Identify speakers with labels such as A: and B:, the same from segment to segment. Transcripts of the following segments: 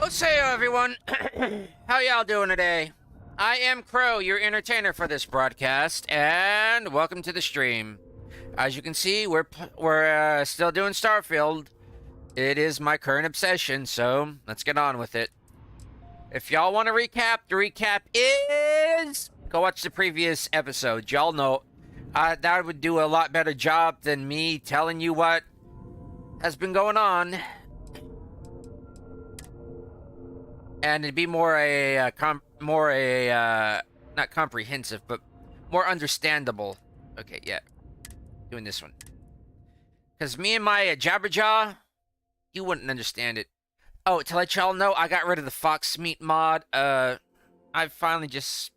A: Say everyone, how y'all doing today? I am Krow, your entertainer for this broadcast, and welcome to the stream. As you can see, we're still doing Starfield. It is my current obsession, so let's get on with it. If y'all want to recap, the recap is go watch the previous episode. Y'all know that would do a lot better job than me telling you what has been going on. And it'd be more not comprehensive, but more understandable. Okay, yeah. Doing this one. Because me and my Jabberjaw, you wouldn't understand it. Oh, to let y'all know, I got rid of the Fox Meat mod. I finally just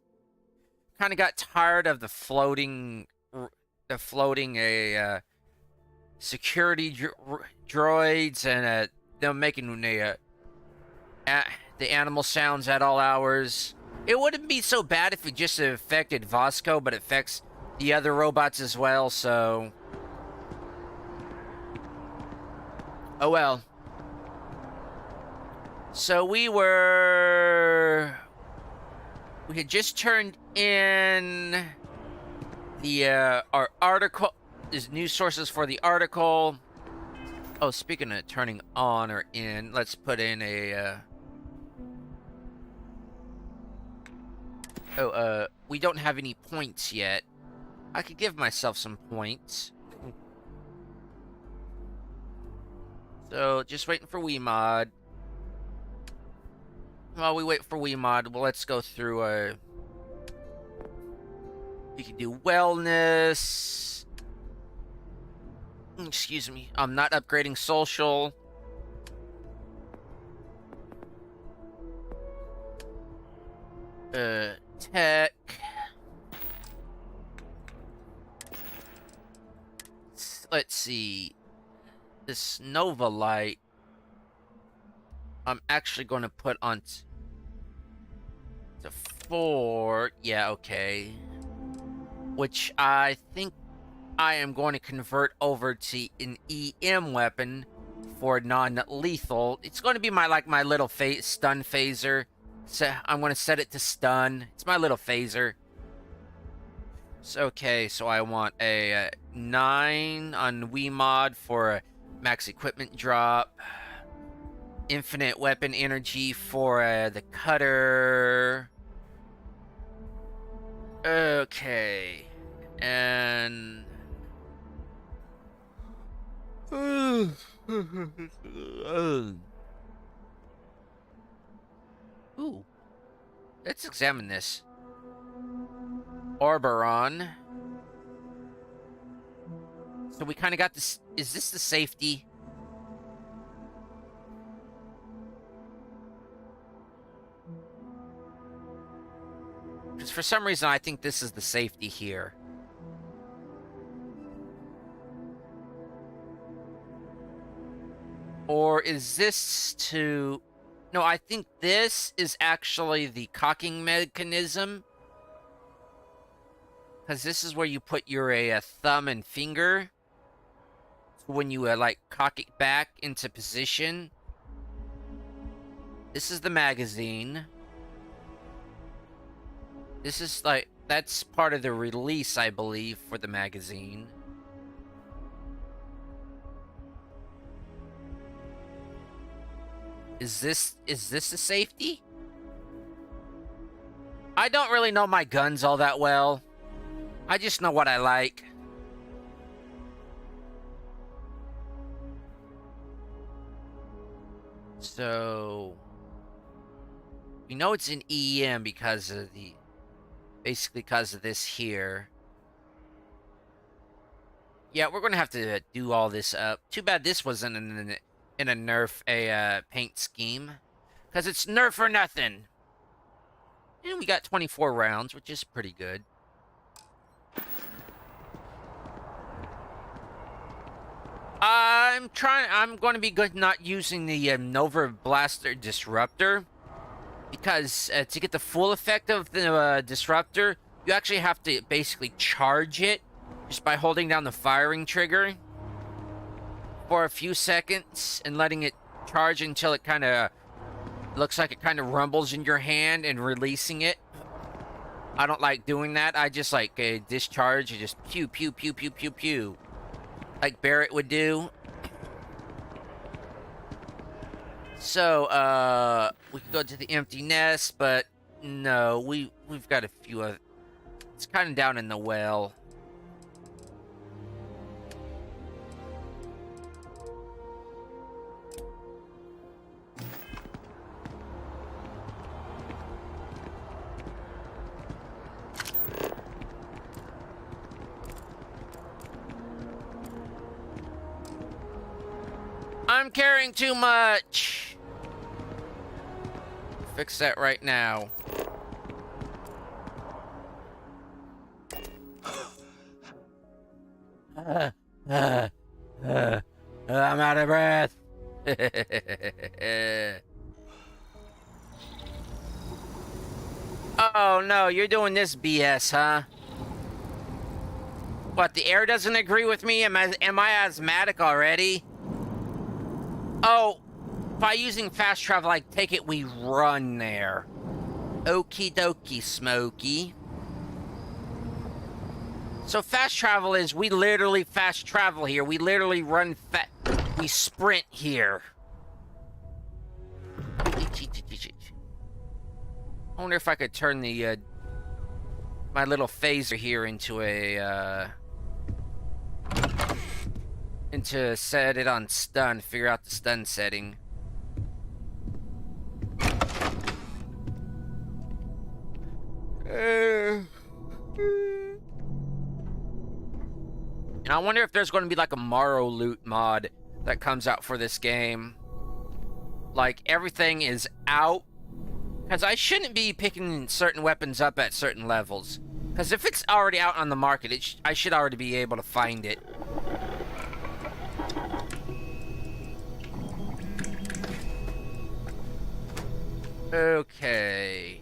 A: kind of got tired of the floating security droids and them making the animal sounds at all hours. It wouldn't be so bad if it just affected Vasco, but it affects the other robots as well, so... Oh well. So we had just turned in the, our article, there's news sources for the article. Oh, speaking of turning on or in, let's put in a, we don't have any points yet. I could give myself some points. So, just waiting for WeMod. While we wait for WeMod, well, let's go through, we can do wellness. Excuse me, I'm not upgrading social. Tech. Let's see. This Nova light, I'm actually going to put on to 4. Yeah, okay. Which I think I am going to convert over to an EM weapon for non-lethal. It's going to be my little stun phaser. So I'm going to set it to stun. It's my little phaser. So, okay, so I want a 9 on WeMod for a max equipment drop. Infinite weapon energy for the cutter. Okay. And... Ooh. Let's examine this. Orberon. So we kind of got this. Is this the safety? Because for some reason I think this is the safety here. Or is this to... No, I think this is actually the cocking mechanism. Because this is where you put your thumb and finger. When you, cock it back into position. This is the magazine. This is, that's part of the release, I believe, for the magazine. Is this a safety? I don't really know my guns all that well. I just know what I like. So... We know it's an EM because of basically because of this here. Yeah, we're gonna have to do all this up. Too bad this wasn't in a nerf paint scheme, because it's nerf or nothing. And we got 24 rounds, which is pretty good. I'm going to be good not using the Nova Blaster Disruptor, because to get the full effect of the Disruptor, you actually have to basically charge it just by holding down the firing trigger for a few seconds and letting it charge until it kind of Looks like it kind of rumbles in your hand and releasing it. I don't like doing that. I just like a discharge and just pew, pew, pew, pew, pew, pew. Like Barrett would do. So, we could go to the empty nest, but no, we've got a few of... It's kind of down in the well. I'm carrying too much. Fix that right now. I'm out of breath. Oh no, you're doing this BS, huh? What, the air doesn't agree with me? Am I asthmatic already? Oh, by using fast travel, I take it we run there. Okie dokie, Smokey. So fast travel is, we literally fast travel here. We literally we sprint here. I wonder if I could turn the, my little phaser here into a, set it on stun, figure out the stun setting. And I wonder if there's going to be like a Morrow loot mod that comes out for this game. Like everything is out. Because I shouldn't be picking certain weapons up at certain levels. Because if it's already out on the market, I should already be able to find it. Okay.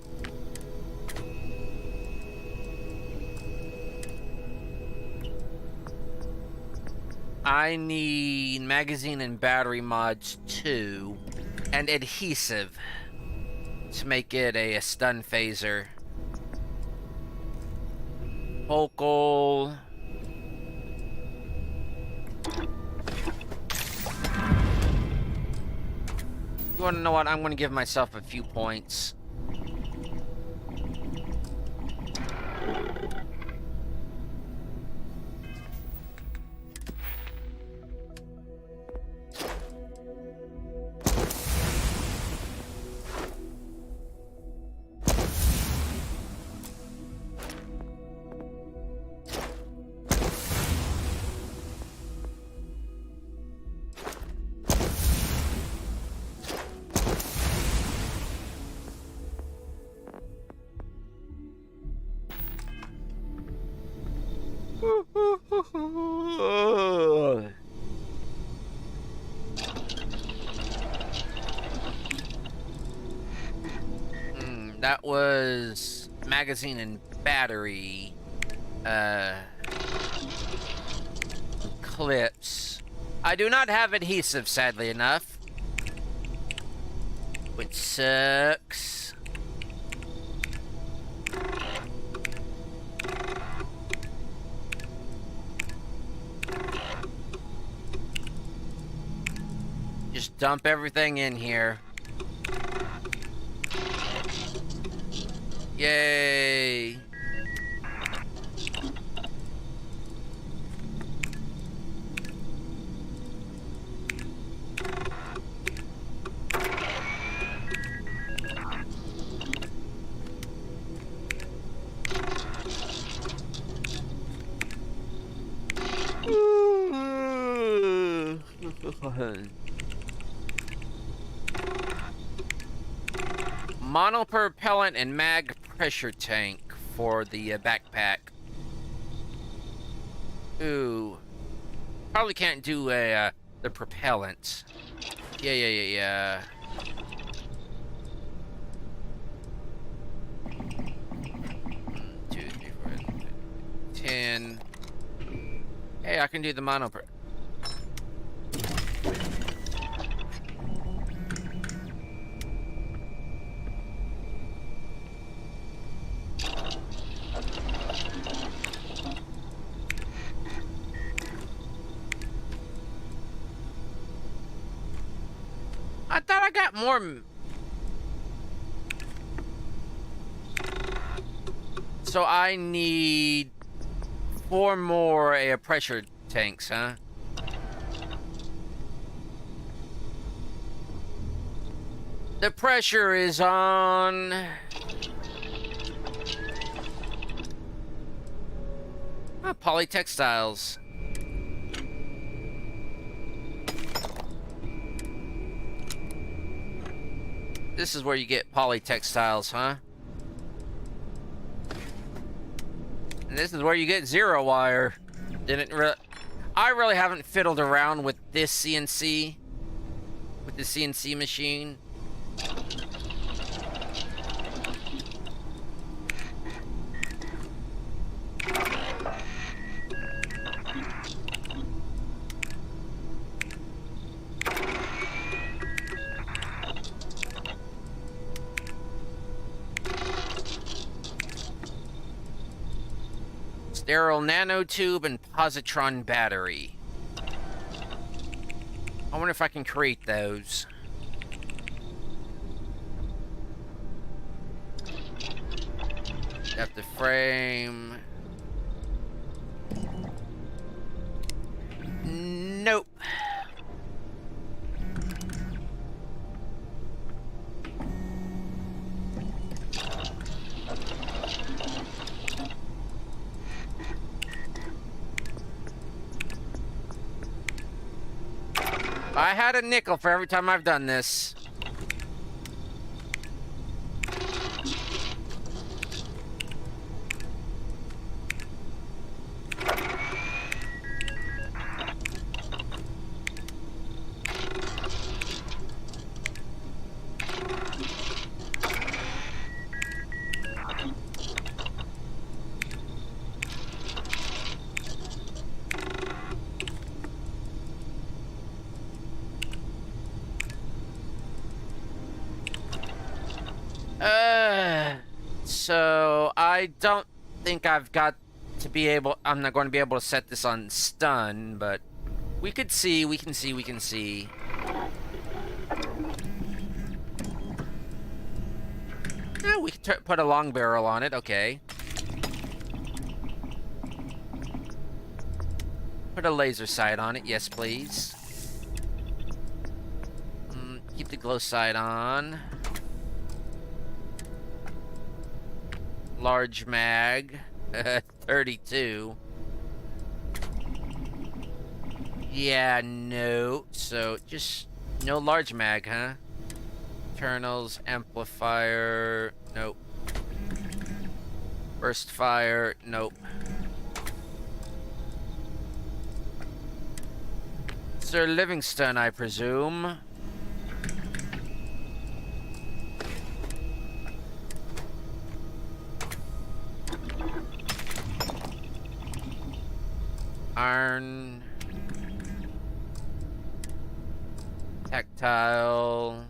A: I need magazine and battery mods too, and adhesive to make it a stun phaser. Vocal. You wanna know what? I'm gonna give myself a few points. That was magazine and battery clips. I do not have adhesive, sadly enough, which sucks. Just dump everything in here. Yay! Monopropellant and mag pressure tank for the backpack. Ooh. Probably can't do the propellant. Yeah. 2, 3, 4, 10. Hey, I can do the monopropellant. I thought I got more. So I need 4 more air pressure tanks, huh? The pressure is on. Oh, polytextiles. This is where you get polytextiles, huh? And this is where you get zero wire. I really haven't fiddled around with this CNC, with the CNC machine. Sterile nanotube and positron battery. I wonder if I can create those. Depth of frame. Nope. I had a nickel for every time I've done this. So I don't think I've got to be able. I'm not going to be able to set this on stun, but we could see. We can see. We can see. Yeah, we could put a long barrel on it. Okay. Put a laser sight on it. Yes, please. Keep the glow sight on. Large mag. 32. Yeah, no. So, just no large mag, huh? Internals, amplifier. Nope. Burst fire. Nope. Sir Livingston, I presume. Iron. Tactile.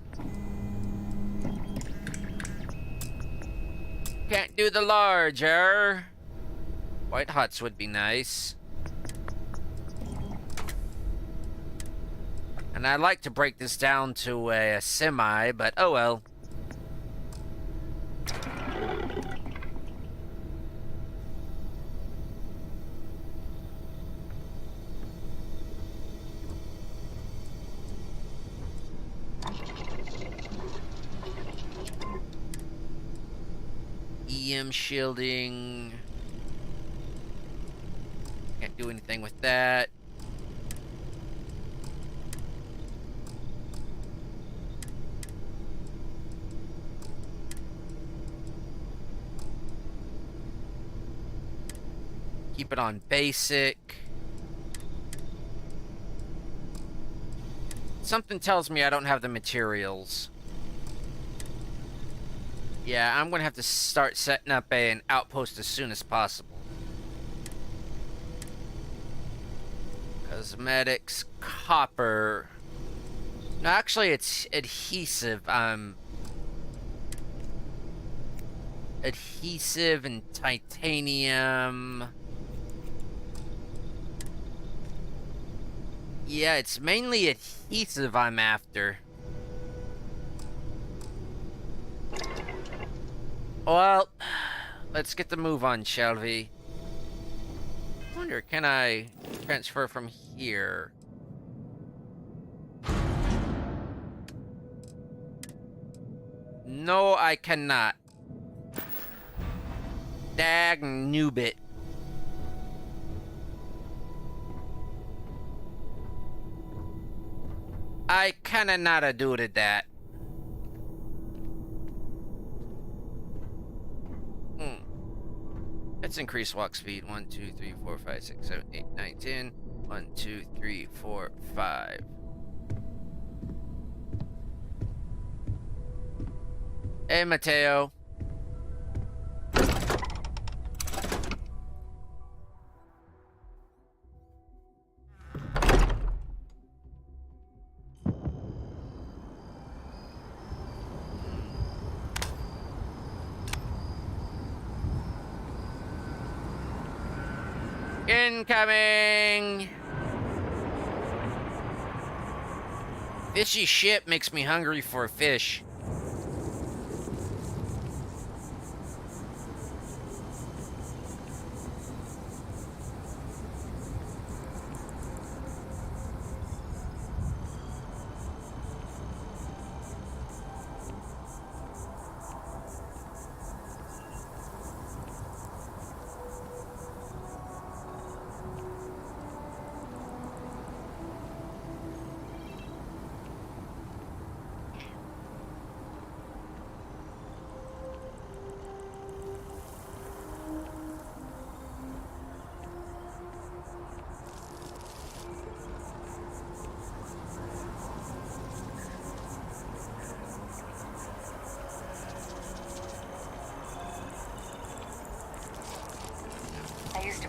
A: Can't do the larger. White hots would be nice. And I'd like to break this down to a semi, but oh well. EM shielding. Can't do anything with that. Keep it on basic. Something tells me I don't have the materials. Yeah, I'm gonna have to start setting up an outpost as soon as possible. Cosmetics, copper. No, actually, it's adhesive. Adhesive and titanium. Yeah, it's mainly adhesive I'm after. Well, let's get the move on, shall we? I wonder, can I transfer from here? No, I cannot. Dag noobit. I kinda not do to that. Let's increase walk speed. 1, 2, 3, 4, 5, 6, 7, 8, 9, 10. 1, 2, 3, 4, 5. Hey, Mateo. Incoming! Fishy shit makes me hungry for fish.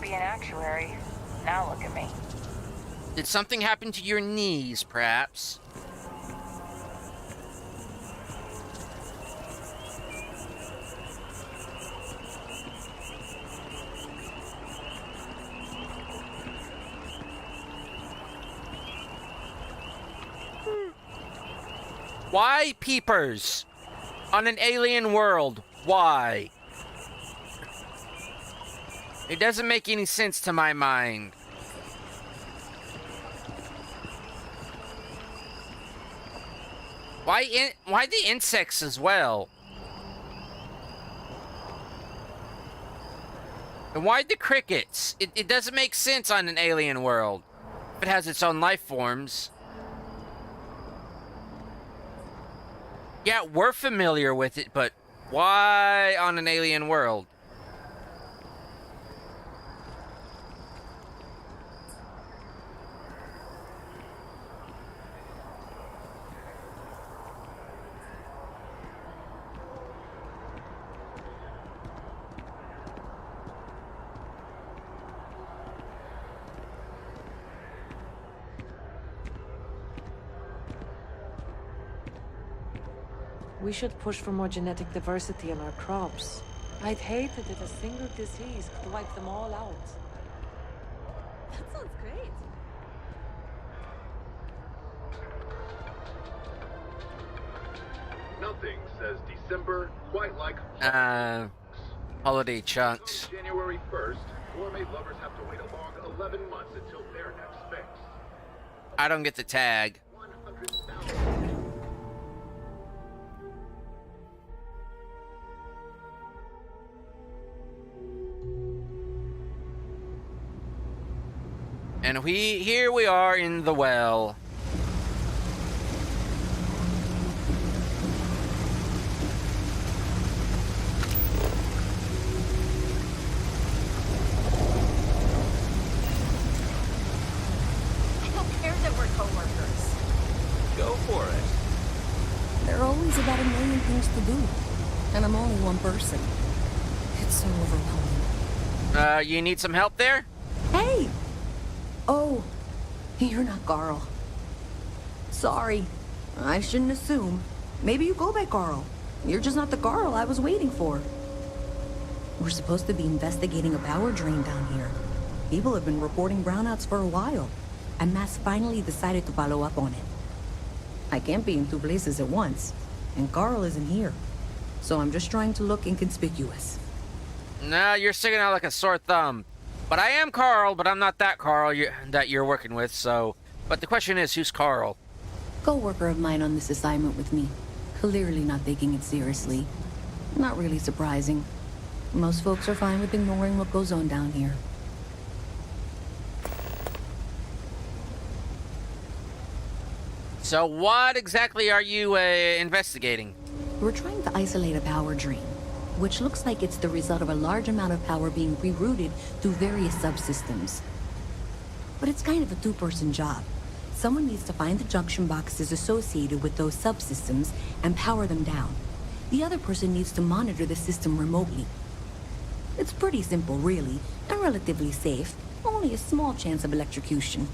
B: An actuary. Now look at me.
A: Did something happen to your knees, perhaps? Why peepers? On an alien world, why? It doesn't make any sense to my mind. Why the insects as well? And why the crickets? It doesn't make sense on an alien world. If it has its own life forms. Yeah, we're familiar with it, but why on an alien world?
C: We should push for more genetic diversity in our crops. I'd hate it if a single disease could wipe them all out.
D: That sounds great.
E: Nothing says December quite like
A: holiday chunks.
E: January 1st, gourmet lovers have to wait a long 11 months until their next fix.
A: I don't get the tag.
E: 100,000.
A: And here we are in the well.
D: I don't care that we're coworkers.
F: Go for it.
G: There are always about 1 million things to do, and I'm only one person. It's so overwhelming.
A: You need some help there?
G: Hey! Oh, you're not Carl. Sorry, I shouldn't assume. Maybe you go by Carl. You're just not the Carl I was waiting for. We're supposed to be investigating a power drain down here. People have been reporting brownouts for a while, and Mass finally decided to follow up on it. I can't be in 2 places at once, and Carl isn't here. so I'm just trying to look inconspicuous.
A: Nah, you're sticking out like a sore thumb. But I am Carl, but I'm not that Carl that you're working with, so... But the question is, who's Carl?
G: Co-worker of mine on this assignment with me. Clearly not taking it seriously. Not really surprising. Most folks are fine with ignoring what goes on down here.
A: So what exactly are you investigating?
G: We're trying to isolate a power drain, which looks like it's the result of a large amount of power being rerouted through various subsystems. But it's kind of a two-person job. Someone needs to find the junction boxes associated with those subsystems and power them down. The other person needs to monitor the system remotely. It's pretty simple, really, and relatively safe. Only a small chance of electrocution.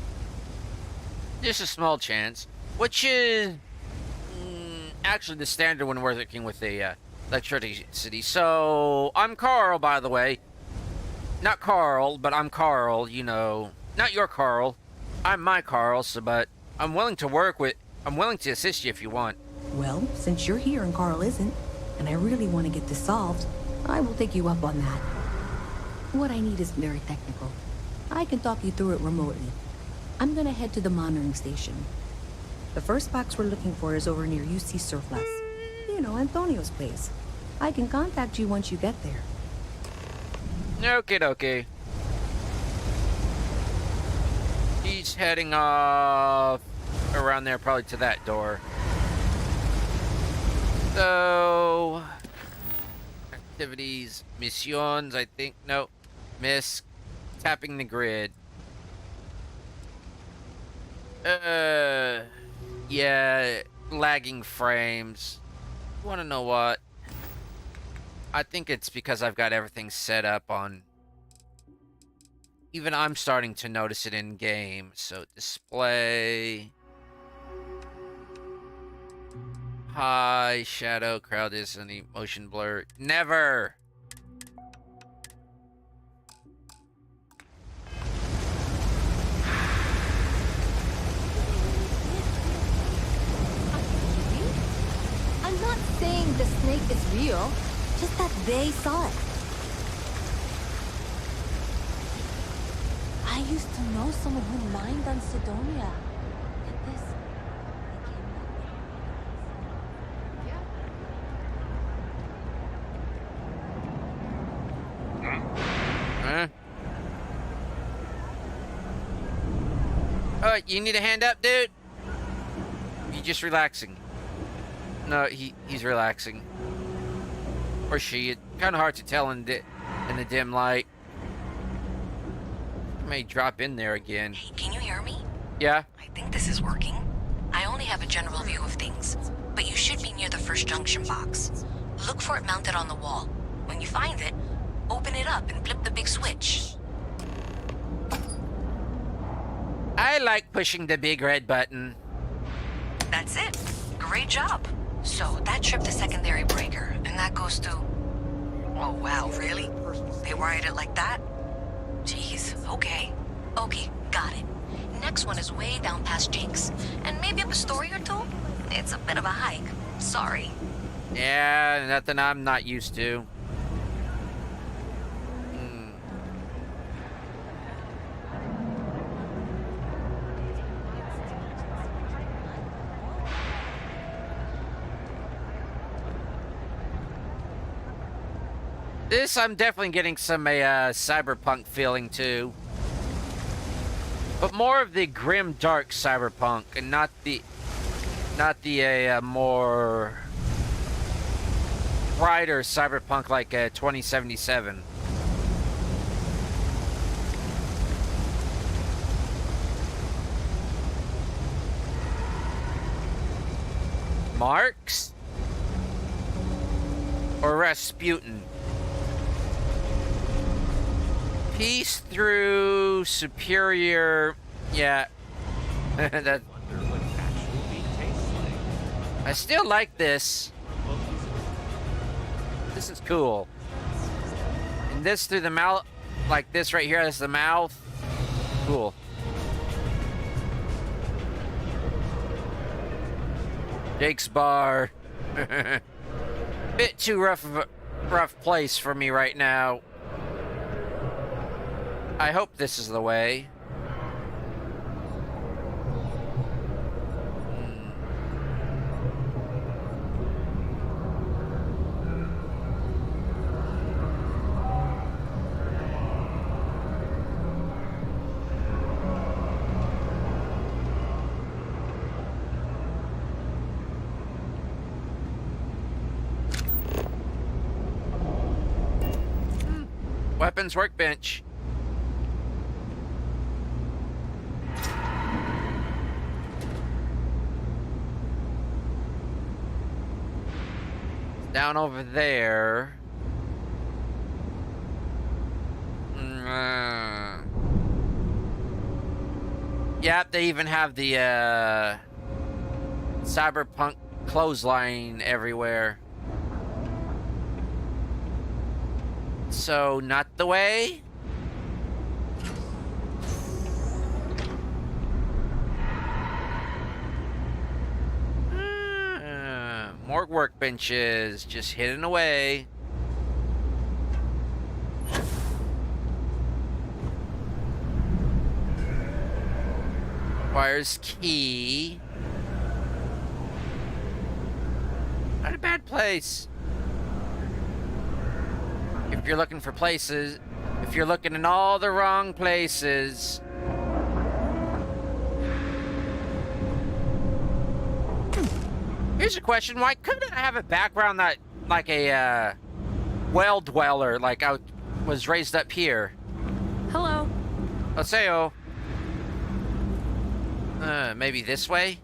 A: Just a small chance, which is actually the standard when working with the electricity. So, I'm Carl, by the way. Not Carl, but I'm Carl, you know. Not your Carl. I'm my Carl, but I'm willing to assist you if you want.
G: Well, since you're here and Carl isn't, and I really want to get this solved, I will take you up on that. What I need isn't very technical. I can talk you through it remotely. I'm gonna head to the monitoring station. The first box we're looking for is over near UC Surplus. You know, Antonio's place. I can contact you once you get there.
A: Okie dokie. He's heading off around there, probably to that door. So... activities, missions, I think. No. Miss. Tapping the grid. Yeah, lagging frames. You wanna know what? I think it's because I've got everything set up on... Even I'm starting to notice it in game. So, display... High, shadow, crowd is any motion blur. Never!
D: I'm not saying the snake is real, just that they saw it.
C: I used to know someone who mined on Sidonia. Get this.
A: Huh? Oh, you need a hand up, dude? You just relaxing? No, he's relaxing. Or she. It's kind of hard to tell in the dim light. May drop in there again.
G: Hey, can you hear me?
A: Yeah?
G: I think this is working. I only have a general view of things, but you should be near the first junction box. Look for it mounted on the wall. When you find it, open it up and flip the big switch.
A: I like pushing the big red button.
G: That's it. Great job. So that tripped the secondary breaker, and that goes to... Oh, wow, really? They wired it like that? Jeez, okay. Okay, got it. Next one is way down past Jake's, and maybe up a story or two? It's a bit of a hike. Sorry.
A: Yeah, nothing I'm not used to. This, I'm definitely getting some cyberpunk feeling too, but more of the grim, dark cyberpunk, and not the more brighter cyberpunk like 2077. Marx or Rasputin? Peace through superior, yeah. That. I still like this. This is cool. And this through the mouth, like this right here, that's the mouth. Cool. Jake's bar. bit too rough of a rough place for me right now. I hope this is the way. Weapons workbench. Down over there. Yep, they even have the cyberpunk clothesline everywhere. So, not the way? More workbenches, just hidden away. Requires key. Not a bad place. If you're looking for places, if you're looking in all the wrong places. Here's a question: why couldn't I have a background that, like a well dweller, like I was raised up here?
C: Hello.
A: Oseo. Maybe this way?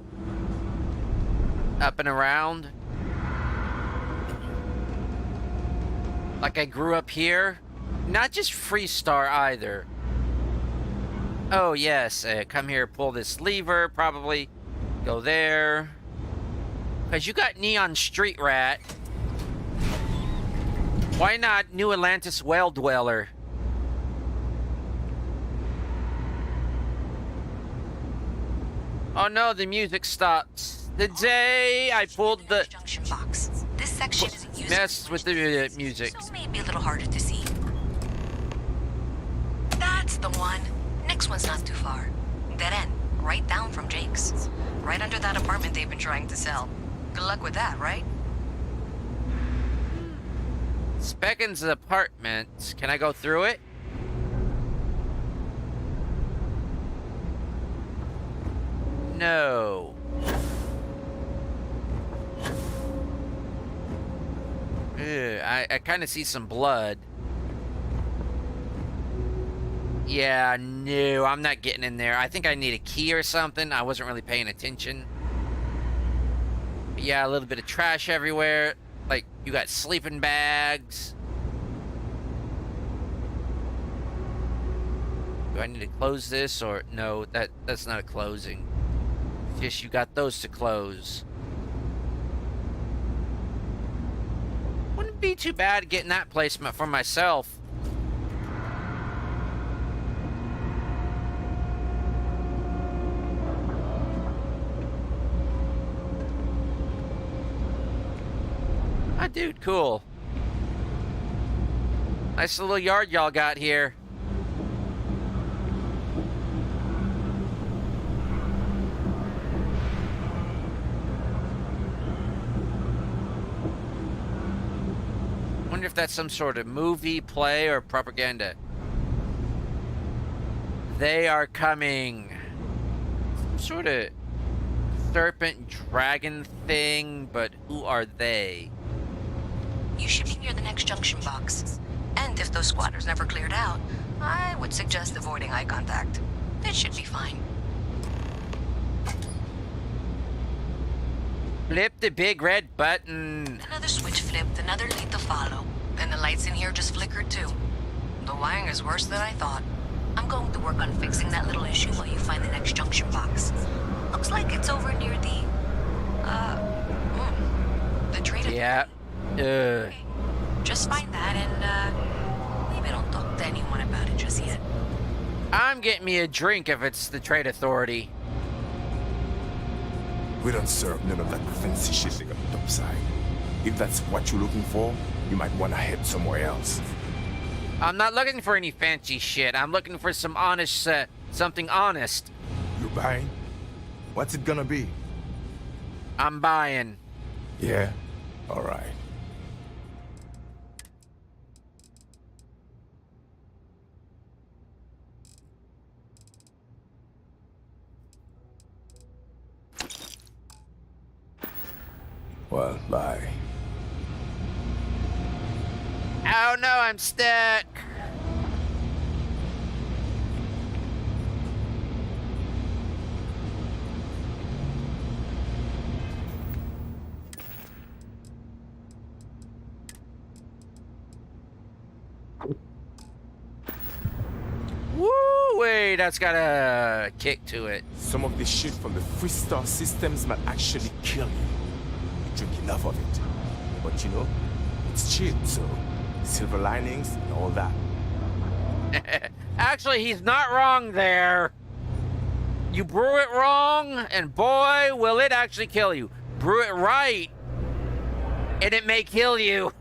A: Up and around? Like I grew up here? Not just Freestar either. Oh yes, come here, pull this lever, probably go there. Cause you got Neon Street Rat. Why not New Atlantis Well Dweller? Oh no, the music stopped. The day I pulled the
B: junction box. This section isn't used.
A: messed with the music.
B: So maybe a little harder to see. That's the one. Next one's not too far. Dead end, right down from Jake's. Right under that apartment they've been trying to sell. Good luck with that, right?
A: Speckin's apartment. Can I go through it? No. Ugh, I kind of see some blood. Yeah, no, I'm not getting in there. I think I need a key or something. I wasn't really paying attention. But yeah, a little bit of trash everywhere. Like, you got sleeping bags. Do I need to close this or no? That's not a closing. It's just you got those to close. Wouldn't be too bad getting that placement for myself. Ah, dude, cool. Nice little yard y'all got here. Wonder if that's some sort of movie, play, or propaganda. They are coming. Some sort of serpent dragon thing, but who are they?
B: You should be near the next junction box. And if those squatters never cleared out, I would suggest avoiding eye contact. It should be fine.
A: Flip the big red button.
B: Another switch flipped, another lead to follow. And the lights in here just flickered too. The wiring is worse than I thought. I'm going to work on fixing that little issue while you find the next junction box. Looks like it's over near the trader.
A: Yeah.
B: Okay. Just find that and maybe don't talk to anyone about it just yet.
A: I'm getting me a drink if it's the trade authority.
H: We don't serve none of that fancy shit they got topside. If that's what you're looking for, you might want to head somewhere else.
A: I'm not looking for any fancy shit. I'm looking for some honest, something honest.
H: You buying? What's it gonna be?
A: I'm buying.
H: Yeah? Alright. Well, bye.
A: Oh no, I'm stuck. Woo! Wait, that's got a kick to it.
H: Some of the shit from the Freestar systems might actually kill you. You drink enough of it. But you know, it's cheap, so silver linings and all that.
A: Actually, he's not wrong there. You brew it wrong, and boy, will it actually kill you. Brew it right, and it may kill you.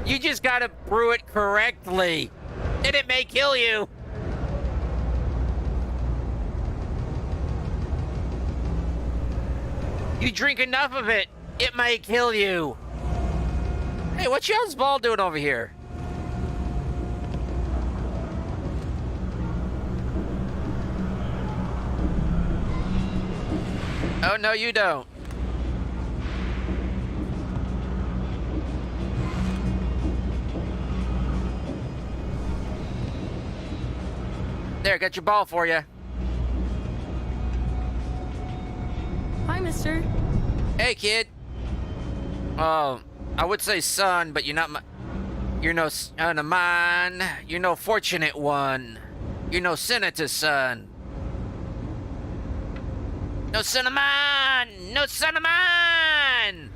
A: You just gotta brew it correctly, and it may kill you. You drink enough of it, it may kill you. Hey, what's y'all's ball doing over here? Oh, no, you don't. There, got your ball for you.
D: Hi, mister.
A: Hey, kid. Oh, I would say son, but you're not my... You're no son of mine. You're no fortunate one. You're no senator's son. No son of mine! No son of mine!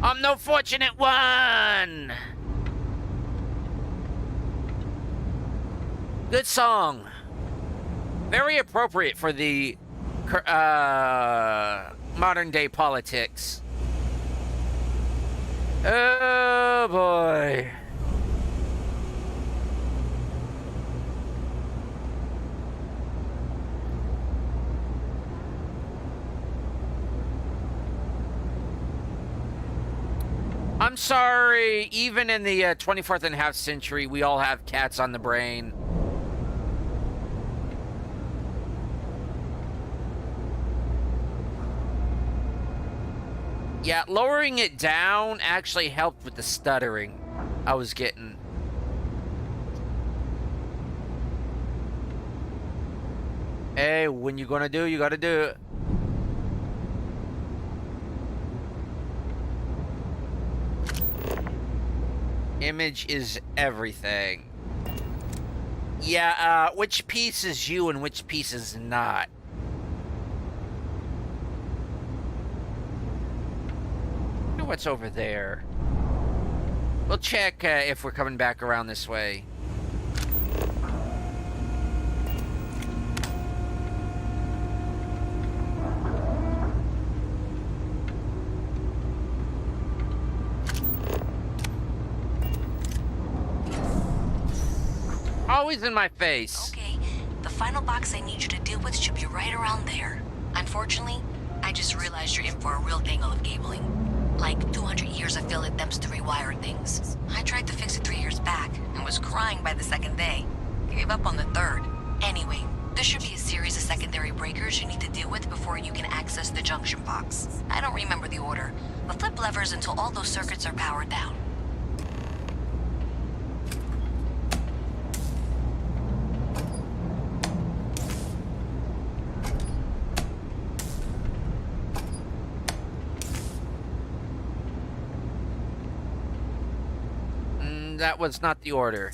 A: I'm no fortunate one! Good song. Very appropriate for the modern day politics. Oh boy. I'm sorry, even in the 24th and a half century, we all have cats on the brain. Yeah, lowering it down actually helped with the stuttering I was getting. Hey, when you gonna do, you gotta do it. Image is everything. Yeah, which piece is you and which piece is not? I wonder what's over there. We'll check if we're coming back around this way. Always in my face.
B: Okay, the final box I need you to deal with should be right around there. Unfortunately, I just realized you're in for a real tangle of cabling. Like 200 years of field attempts to rewire things. I tried to fix it 3 years back and was crying by the second day. Gave up on the third. Anyway, there should be a series of secondary breakers you need to deal with before you can access the junction box. I don't remember the order, but flip levers until all those circuits are powered down.
A: That was not the order.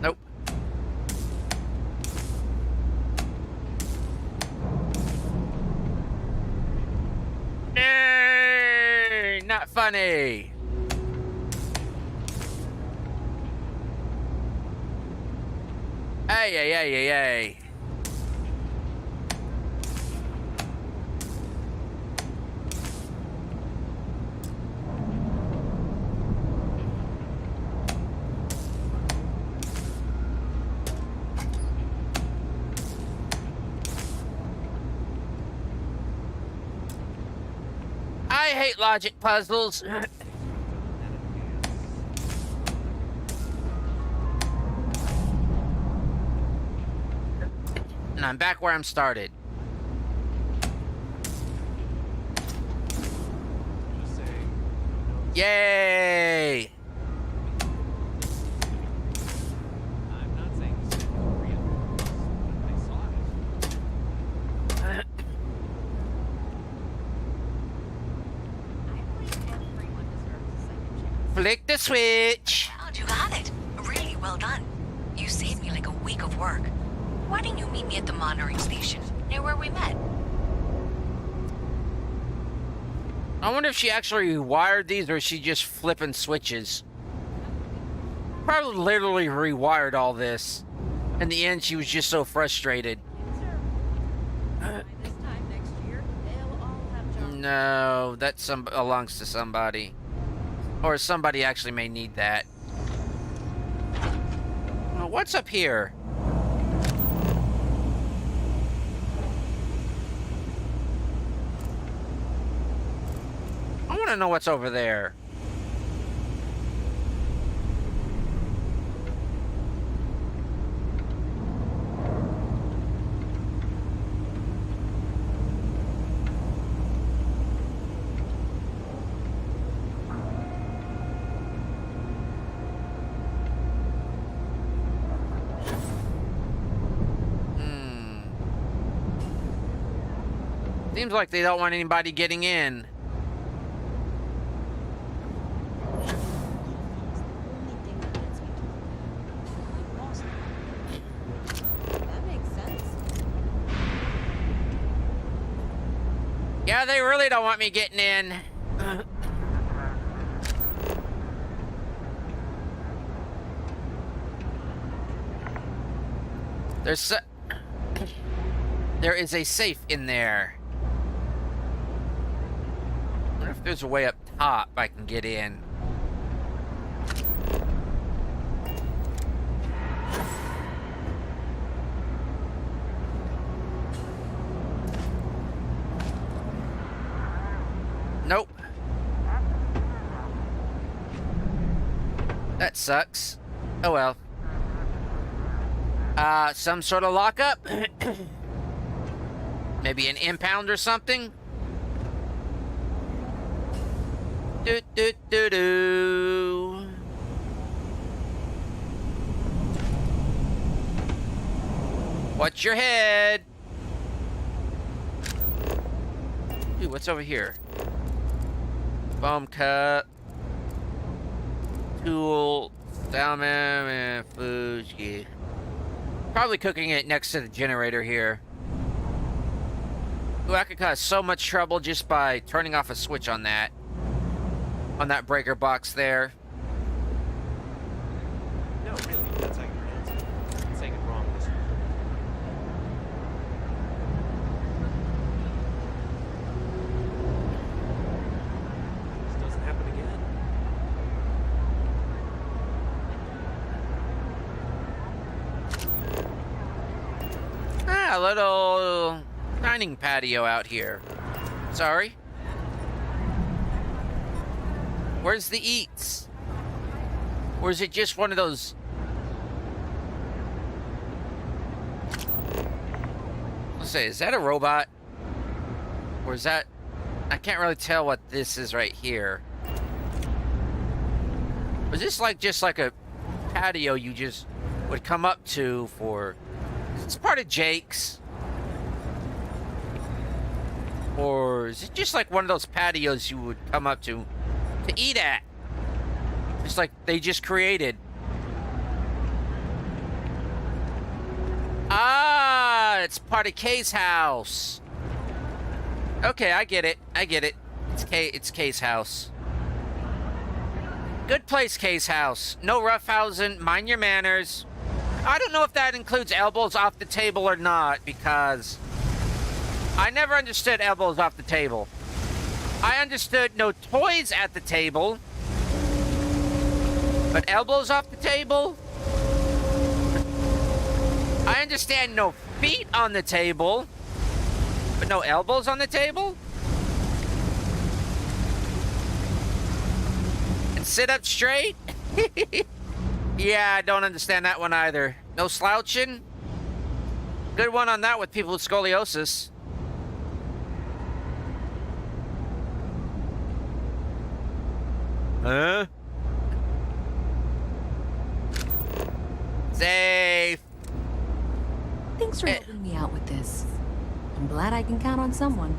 A: Nope. funny. Hey, hey, hey, hey, hey. I hate logic puzzles. And I'm back where I'm started. Yay!
F: I'm not saying this is real. I saw it.
A: Flick the switch.
B: You got it. Really well done. You saved me like a week of work. Why didn't you meet me at the monitoring station, near where we met?
A: I wonder if she actually rewired these or is she just flipping switches. Probably literally rewired all this. In the end, she was just so frustrated. No, that belongs to somebody. Or somebody actually may need that. Well, what's up here? I want to know what's over there. Seems like they don't want anybody getting in.
D: That makes sense.
A: Yeah, they really don't want me getting in. There is a safe in there. I wonder if there's a way up top I can get in. Nope. That sucks. Oh well. Some sort of lockup? Maybe an impound or something? Do do do do. Watch your head. Ooh, what's over here? Foam cup. Tool. Salmon and Fuji. Probably cooking it next to the generator here. Ooh, I could cause so much trouble just by turning off a switch on that. On that breaker box there.
F: No, really, that's how you pronounce it. I'm saying it wrong this way. This doesn't happen again.
A: A little dining patio out here. Sorry. Where's the eats? Or is it just one of those? Let's say, is that a robot? Or is that? I can't really tell what this is right here. Was this like just like a patio you just would come up to for? It's part of Jake's. Or is it just like one of those patios you would come up to eat at? Just like they just created. Ah, it's part of Kay's house. Okay, I get it. I get it. It's Kay's house. Good place, Case House. No roughhousing, mind your manners. I don't know if that includes elbows off the table or not, because I never understood elbows off the table. I understood no toys at the table, but elbows off the table? I understand no feet on the table, but no elbows on the table? And sit up straight? Yeah, I don't understand that one either. No slouching? Good one on that with people with scoliosis. Huh? Safe.
G: Thanks for helping me out with this. I'm glad I can count on someone.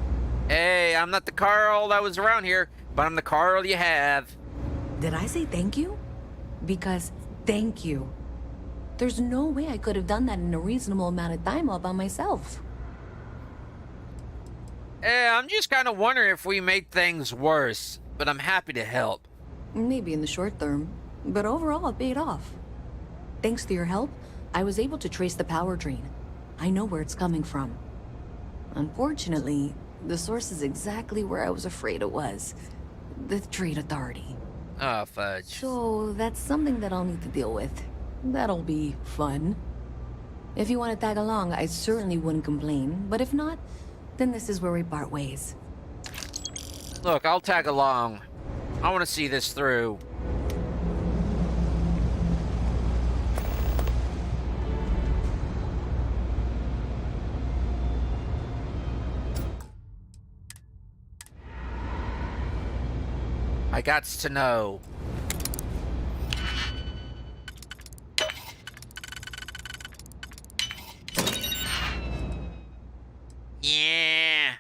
A: Hey, I'm not the Carl that was around here, but I'm the Carl you have.
G: Did I say thank you? Because thank you. There's no way I could have done that in a reasonable amount of time all by myself.
A: I'm just kind of wondering if we made things worse, but I'm happy to help.
G: Maybe in the short term, but overall it paid off. Thanks to your help, I was able to trace the power drain. I know where it's coming from. Unfortunately, the source is exactly where I was afraid it was. The Trade Authority.
A: Oh, fudge.
G: So that's something that I'll need to deal with. That'll be fun. If you want to tag along, I certainly wouldn't complain, but if not, then this is where we part ways.
A: Look, I'll tag along. I want to see this through. I gots to know. Yeah.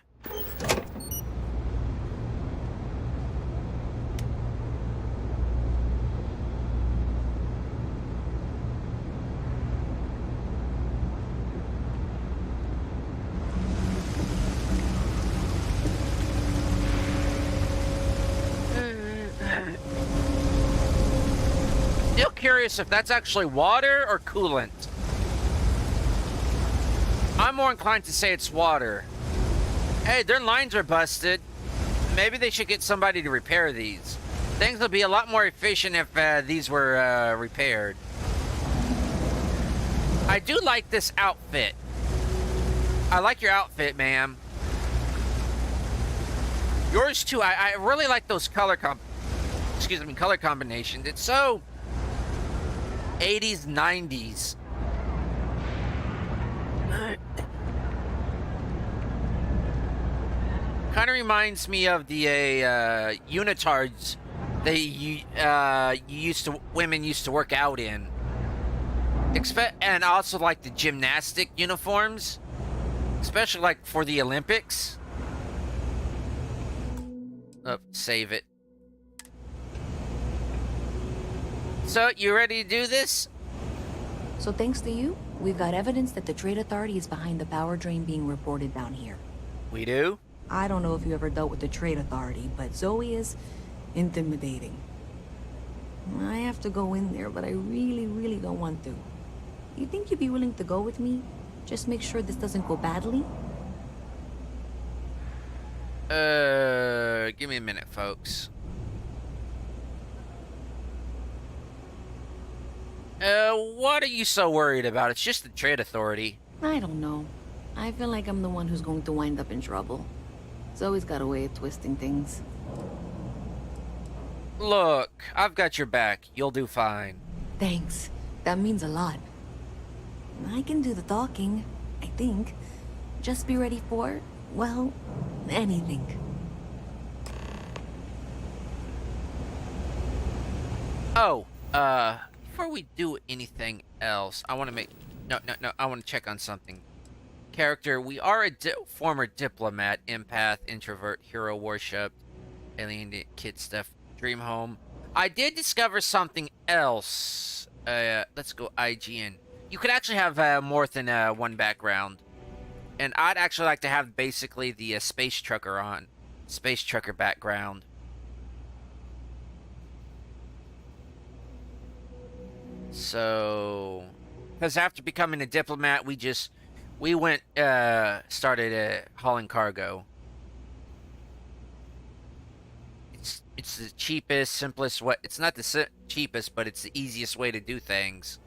A: Still curious if that's actually water or coolant. I'm more inclined to say it's water. Hey, their lines are busted. Maybe they should get somebody to repair these. Things would be a lot more efficient if these were repaired. I do like this outfit. I like your outfit, ma'am. Yours too. I really like those color combinations. It's so 80s, 90s. Kind of reminds me of the unitards women used to work out in. And also like the gymnastic uniforms, especially like for the Olympics. Oh, save it. So, you ready to do this?
G: So thanks to you, we've got evidence that the Trade Authority is behind the power drain being reported down here.
A: We do?
G: I don't know if you ever dealt with the Trade Authority, but Zoe is intimidating. I have to go in there, but I really, really don't want to. You think you'd be willing to go with me? Just make sure this doesn't go badly?
A: Give me a minute, folks. What are you so worried about? It's just the Trade Authority.
G: I don't know. I feel like I'm the one who's going to wind up in trouble. Zoe's got a way of twisting things.
A: Look, I've got your back. You'll do fine.
G: Thanks. That means a lot. I can do the talking, I think. Just be ready for, well, anything.
A: Oh, before we do anything else, I want to make... No, I want to check on something. Character, we are a former diplomat, empath, introvert, hero worship, alien kid stuff, dream home. I did discover something else. Let's go IGN. You could actually have more than one background. And I'd actually like to have basically the space trucker on. Space trucker background. So, because after becoming a diplomat, we went started hauling cargo. It's the cheapest, simplest way. It's not the cheapest, but it's the easiest way to do things.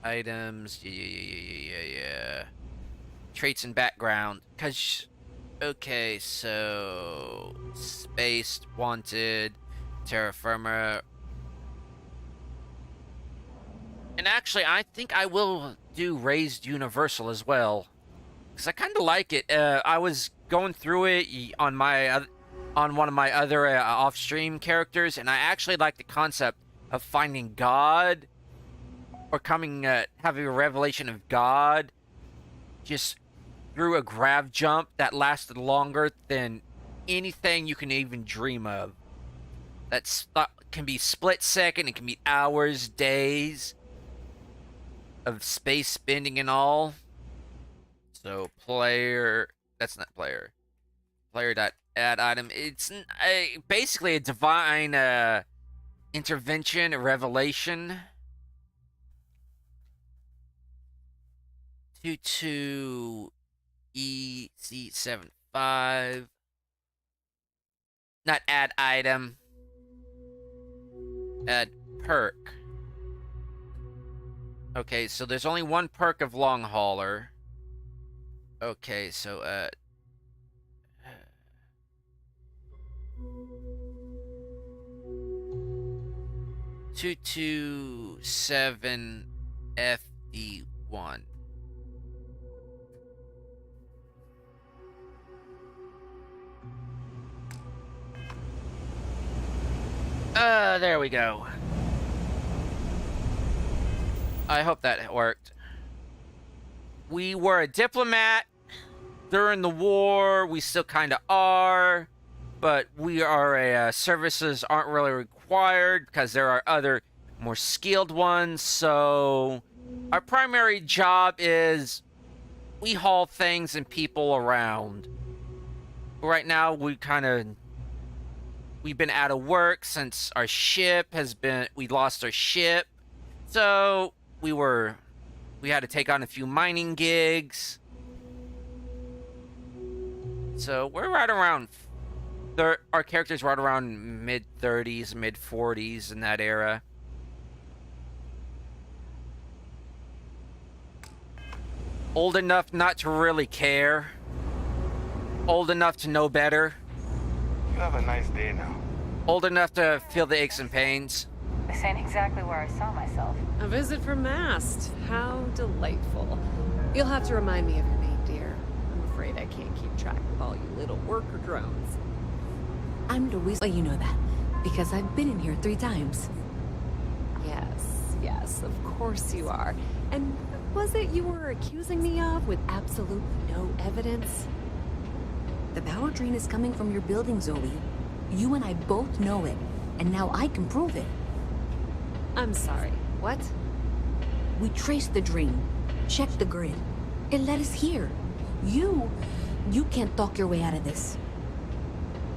A: Items, yeah. Traits and background. Okay, so spaced, wanted, terra firma. And actually, I think I will do raised universal as well, because I kind of like it. I was going through it on one of my other off-stream characters, and I actually like the concept of finding God, or having a revelation of God, just through a grav jump that lasted longer than anything you can even dream of. That can be split second, it can be hours, days of space bending and all. So that's not player dot add item. It's basically a divine intervention, a revelation. 22 EC75. Not add item. Add perk. Okay, so there's only one perk of long hauler. Okay, so 227 FD1. There we go. I hope that worked. We were a diplomat during the war. We still kind of are, but services aren't really required because there are other more skilled ones. So our primary job is we haul things and people around. Right now, we've been out of work since we lost our ship. So we had to take on a few mining gigs. So we're right around, our character's right around mid-30s, mid-40s in that era. Old enough not to really care. Old enough to know better.
H: You have a nice day now.
A: Old enough to feel the aches and pains.
I: This ain't exactly where I saw myself.
C: A visit from Mast. How delightful. You'll have to remind me of your name, dear. I'm afraid I can't keep track of all you little worker drones.
G: I'm Louise. Oh, you know that. Because I've been in here 3 times.
C: Yes, of course you are. And what was it you were accusing me of with absolutely no evidence?
G: The power drain is coming from your building, Zoe. You and I both know it, and now I can prove it.
C: I'm sorry, what?
G: We traced the drain, checked the grid. It led us here. You can't talk your way out of this.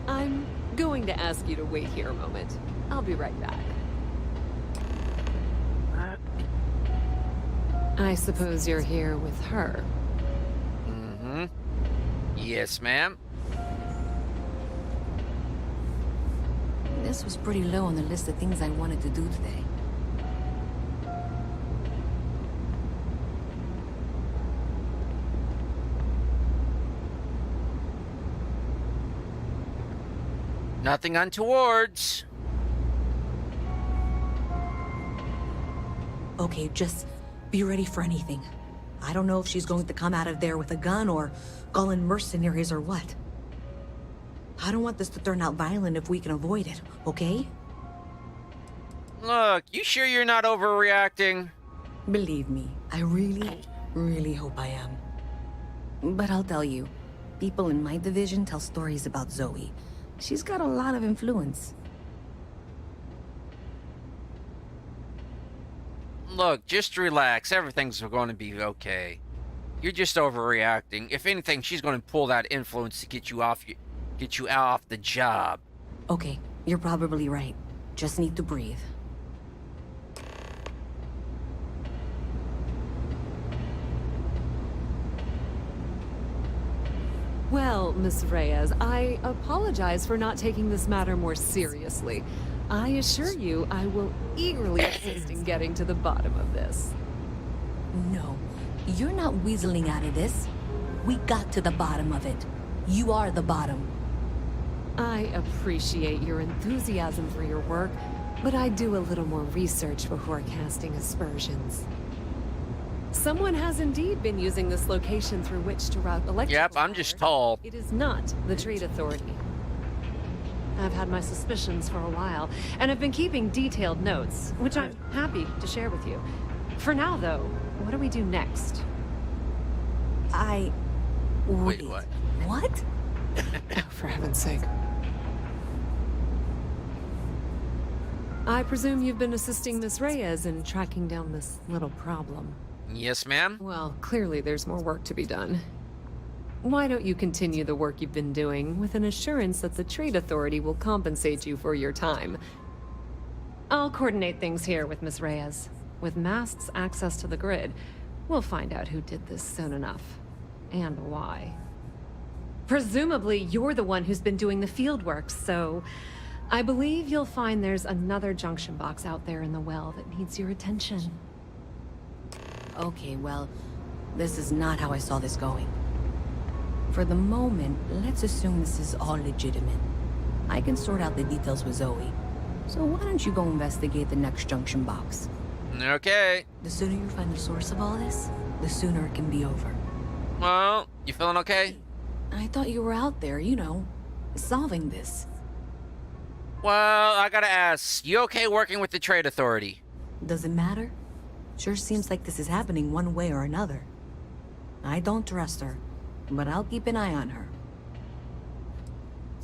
C: I'm going to ask you to wait here a moment. I'll be right back. I suppose you're here with her.
A: Mm-hmm. Yes, ma'am.
G: This was pretty low on the list of things I wanted to do today.
A: Nothing untowards.
G: Okay, just be ready for anything. I don't know if she's going to come out of there with a gun or call in mercenaries or what. I don't want this to turn out violent if we can avoid it, okay?
A: Look, you sure you're not overreacting?
G: Believe me, I really, really hope I am. But I'll tell you, people in my division tell stories about Zoe. She's got a lot of influence.
A: Look, just relax. Everything's going to be okay. You're just overreacting. If anything, she's going to pull that influence to get you out off the job.
G: Okay, You're probably right. Just need to breathe.
C: Well, Miss Reyes, I apologize for not taking this matter more seriously. I assure you, I will eagerly assist in getting to the bottom of this.
G: No, you're not weaseling out of this. We got to the bottom of it. You are the bottom.
C: I appreciate your enthusiasm for your work, but I do a little more research before casting aspersions. Someone has indeed been using this location through which to route electrical
A: Yep, I'm just tall.
C: It is not the Trade Authority. I've had my suspicions for a while, and have been keeping detailed notes, which I'm happy to share with you. For now, though, what do we do next?
A: Wait, what?
G: What?
C: Oh, for heaven's sake. I presume you've been assisting Miss Reyes in tracking down this little problem.
A: Yes, ma'am.
C: Well, clearly there's more work to be done. Why don't you continue the work you've been doing with an assurance that the Trade Authority will compensate you for your time? I'll coordinate things here with Miss Reyes. With Mast's access to the grid, we'll find out who did this soon enough. And why. Presumably, you're the one who's been doing the field work, so I believe you'll find there's another junction box out there in the well that needs your attention.
G: Okay, well, this is not how I saw this going. For the moment, let's assume this is all legitimate. I can sort out the details with Zoe. So why don't you go investigate the next junction box?
A: Okay.
G: The sooner you find the source of all this, the sooner it can be over.
A: Well, you feeling okay?
G: I thought you were out there, you know, solving this.
A: Well, I gotta ask, you okay working with the Trade Authority?
G: Does it matter? Sure seems like this is happening one way or another. I don't trust her, but I'll keep an eye on her.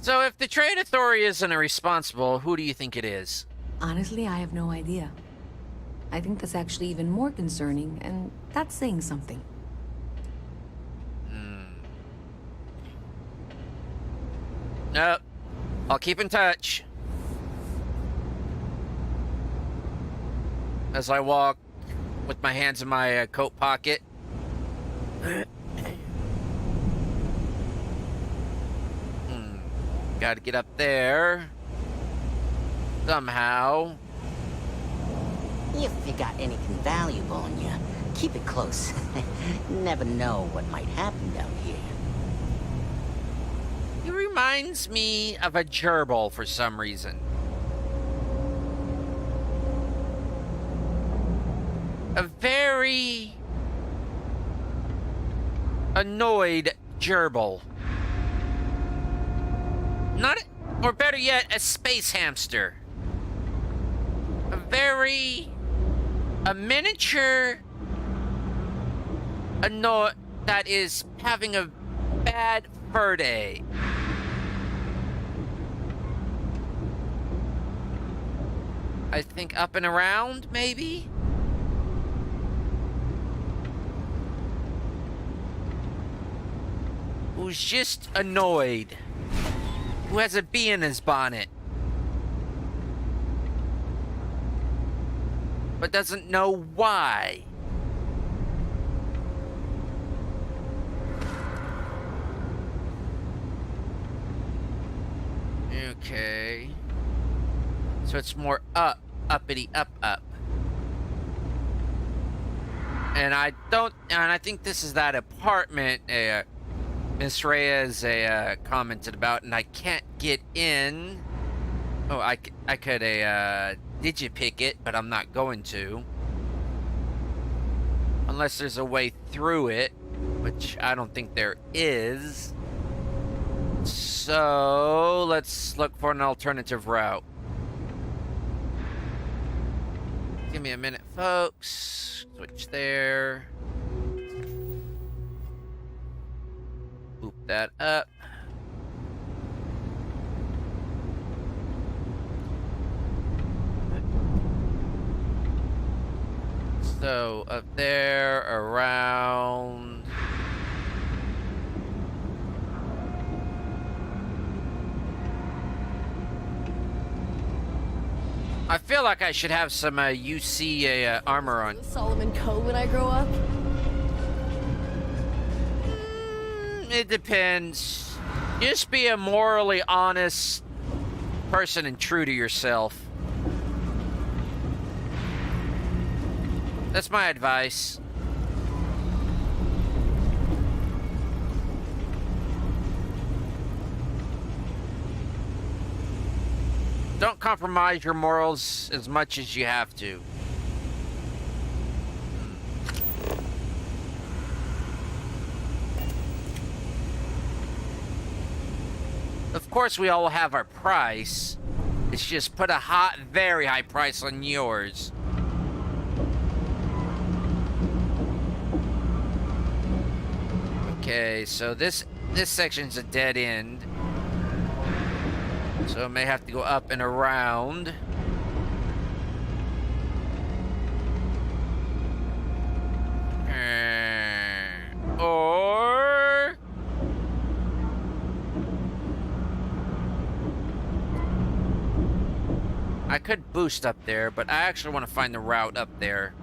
A: So if the Trade Authority isn't responsible, who do you think it is?
G: Honestly, I have no idea. I think that's actually even more concerning, and that's saying something.
A: Nope. I'll keep in touch. As I walk with my hands in my coat pocket. Gotta get up there. Somehow.
J: If you got anything valuable on you, keep it close. Never know what might happen down here.
A: He reminds me of a gerbil for some reason. A very annoyed gerbil. Not, or better yet, a space hamster. A miniature that is having a bad fur day. I think up and around, maybe? Who's just annoyed. Who has a bee in his bonnet. But doesn't know why. Okay. So it's more up, uppity, up. And I think this is that apartment Miss Reyes commented about, and I can't get in. Oh, I could Digipick it, but I'm not going to. Unless there's a way through it, which I don't think there is. So, let's look for an alternative route. Give me a minute, folks. Switch there. Boop that up. So, up there, around... I feel like I should have some UC armor on.
D: Solomon Cove when I grow up?
A: It depends. Just be a morally honest person and true to yourself. That's my advice. Don't compromise your morals as much as you have to. Of course, we all have our price. It's just put a very high price on yours. Okay, so this section's a dead end. So I may have to go up and around. Or... I could boost up there, but I actually want to find the route up there.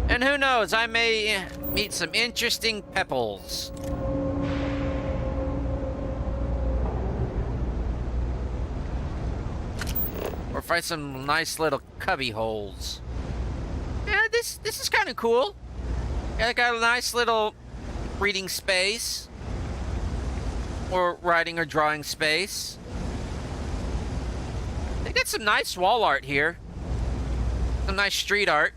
A: And who knows, I may meet some interesting pepples. Or find some nice little cubby holes. Yeah, this is kind of cool. Yeah, got a nice little reading space. Or writing or drawing space. They got some nice wall art here. Some nice street art.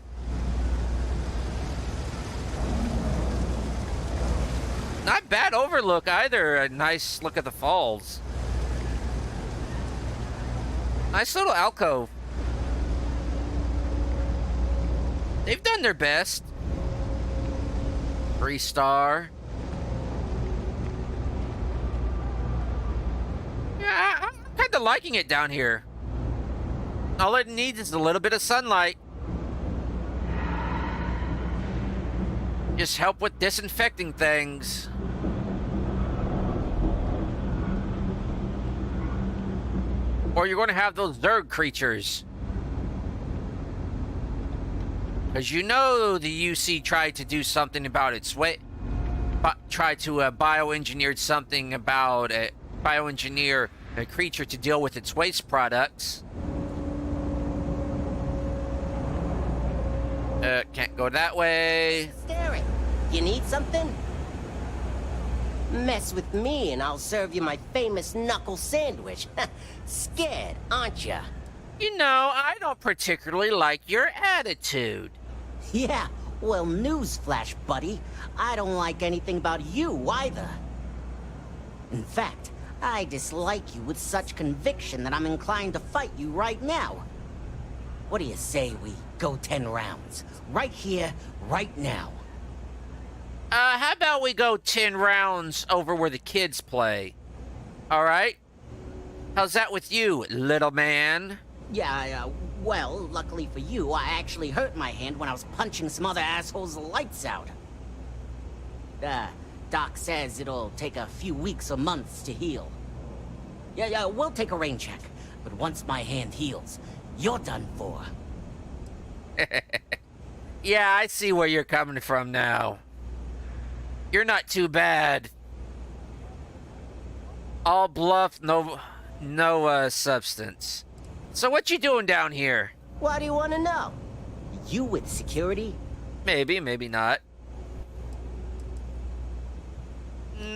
A: Not bad overlook either. A nice look at the falls. Nice little alcove. They've done their best. 3-star. Yeah, I'm kind of liking it down here. All it needs is a little bit of sunlight. Just help with disinfecting things. Or you're going to have those Zerg creatures. Because you know the UC tried to do something about its weight. Tried to bioengineer something about it. Bioengineer a creature to deal with its waste products. Can't go that way.
J: Staring. You need something? Mess with me and I'll serve you my famous knuckle sandwich. Scared, aren't ya?
A: You know, I don't particularly like your attitude.
J: Yeah, well, newsflash, buddy. I don't like anything about you either. In fact, I dislike you with such conviction that I'm inclined to fight you right now. What do you say we go 10 rounds? Right here, right now.
A: How about we go 10 rounds over where the kids play? Alright? How's that with you, little man?
J: Yeah, well, luckily for you, I actually hurt my hand when I was punching some other assholes' lights out. Doc says it'll take a few weeks or months to heal. Yeah, we'll take a rain check. But once my hand heals, you're done for.
A: Yeah, I see where you're coming from now. You're not too bad. All bluff, no substance. So what you doing down here?
J: Why do you want to know? You with security?
A: Maybe, maybe not.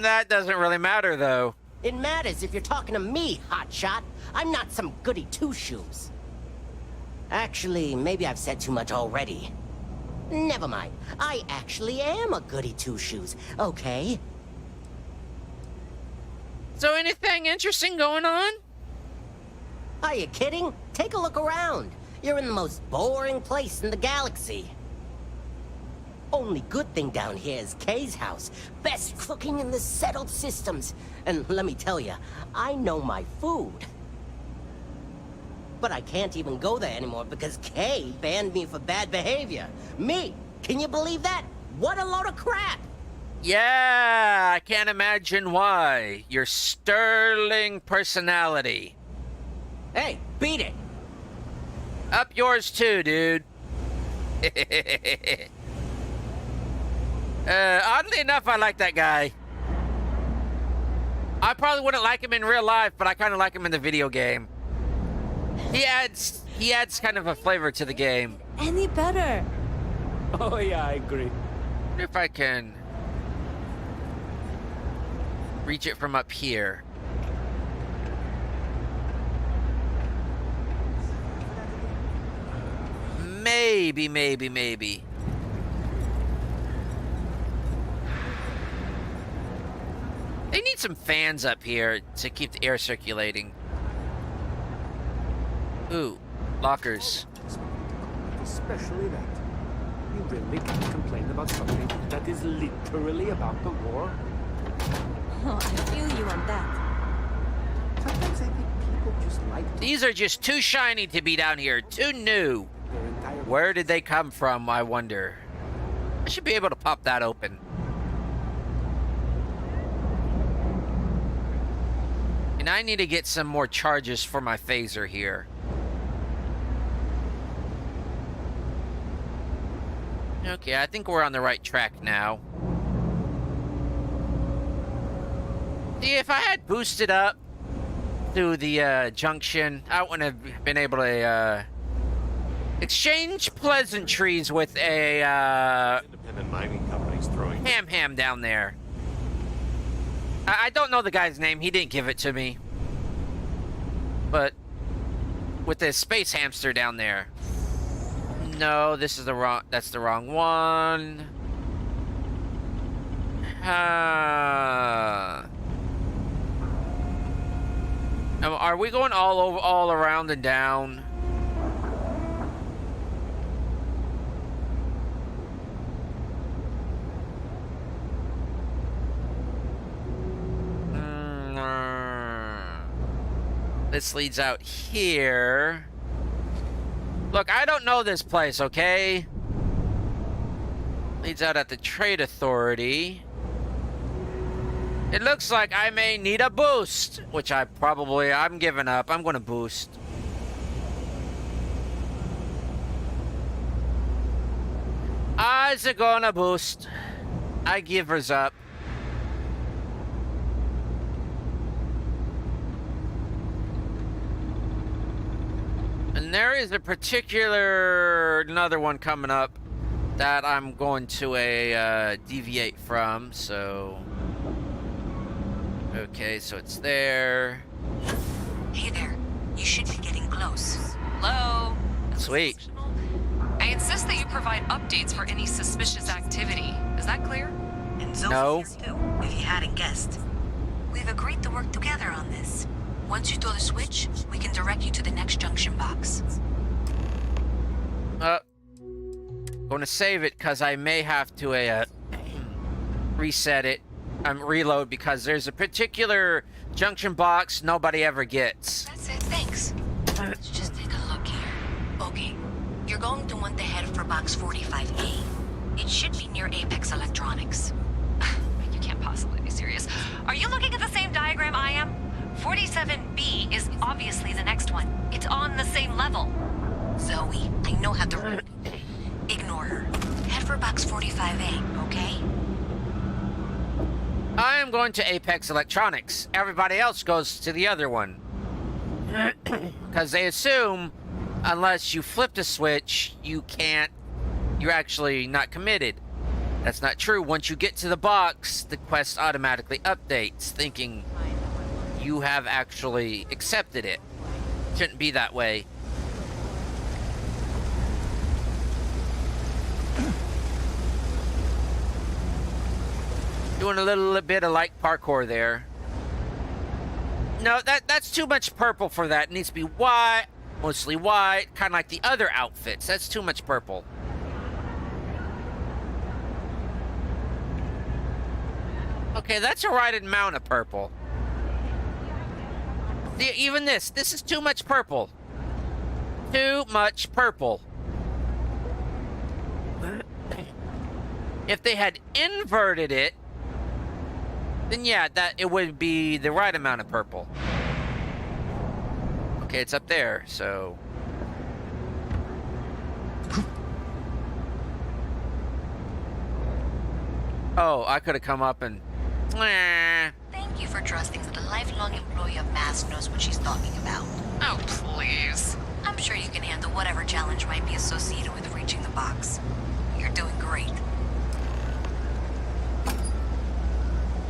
A: That doesn't really matter, though.
J: It matters if you're talking to me, hotshot. I'm not some goody two-shoes. Actually, maybe I've said too much already. Never mind. I actually am a goody two-shoes, okay?
A: So anything interesting going on?
J: Are you kidding? Take a look around. You're in the most boring place in the galaxy. Only good thing down here is Kay's house. Best cooking in the settled systems. And let me tell you, I know my food. But I can't even go there anymore because Kay banned me for bad behavior. Me! Can you believe that? What a load of crap!
A: Yeah, I can't imagine why. Your sterling personality.
J: Hey, beat it!
A: Up yours too, dude. Oddly enough, I like that guy. I probably wouldn't like him in real life, but I kind of like him in the video game. He adds kind of a flavor to the game.
D: Any better?
K: Oh yeah, I agree.
A: Wonder if I can reach it from up here. Maybe. They need some fans up here to keep the air circulating. Ooh, lockers.
K: Especially that. You really can't complain about something that is literally about the war?
D: Oh, I feel you on that.
K: Sometimes I think people just like to
A: These are just too shiny to be down here, too new.
K: their entire
A: Where did they come from, I wonder? I should be able to pop that open. And I need to get some more charges for my phaser here. Okay, I think we're on the right track now. See, if I had boosted up to the junction, I wouldn't have been able to exchange pleasantries with a
E: Independent mining companies throwing.
A: ham down there. I don't know the guy's name. He didn't give it to me. But with this space hamster down there. No, this is the wrong. That's the wrong one. Are we going all around and down? This leads out here. Look, I don't know this place, okay? Leads out at the Trade Authority. It looks like I may need a boost, which I'm giving up. I'm gonna boost. I's gonna boost. I give hers up. And there is a particular another one coming up that I'm going to deviate from, so okay, so it's there.
B: Hey there. You should be getting close. Hello?
A: Sweet.
B: I insist that you provide updates for any suspicious activity. Is that clear? And Zoe's
A: No.
B: here too, if you hadn't guessed. We've agreed to work together on this. Once you throw the switch, we can direct you to the next junction box.
A: Going to save it because I may have to reset it. Reload because there's a particular junction box nobody ever gets.
B: That's it, thanks. Let's just take a look here. Okay, you're going to want to head for box 45A. It should be near Apex Electronics. You can't possibly be serious. Are you looking at the same diagram I am? 47B is obviously the next one. It's on the same level. Zoe, I know how to read. Ignore her. Head for box 45A, okay?
A: I am going to Apex Electronics. Everybody else goes to the other one. Because they assume unless you flip the switch, you're actually not committed. That's not true. Once you get to the box, the quest automatically updates, thinking you have actually accepted it. Shouldn't be that way. Doing a little bit of light parkour there. No, that's too much purple for that. It needs to be white, mostly white, kind of like the other outfits. That's too much purple. Okay, that's a right amount of purple. Even this is too much purple. Too much purple. If they had inverted it, then yeah, that it would be the right amount of purple. Okay, it's up there, so... Oh, I could have come up and...
B: Thank you for trusting that a lifelong employee of MASP knows what she's talking about. Oh, please. I'm sure you can handle whatever challenge might be associated with reaching the box. You're doing great.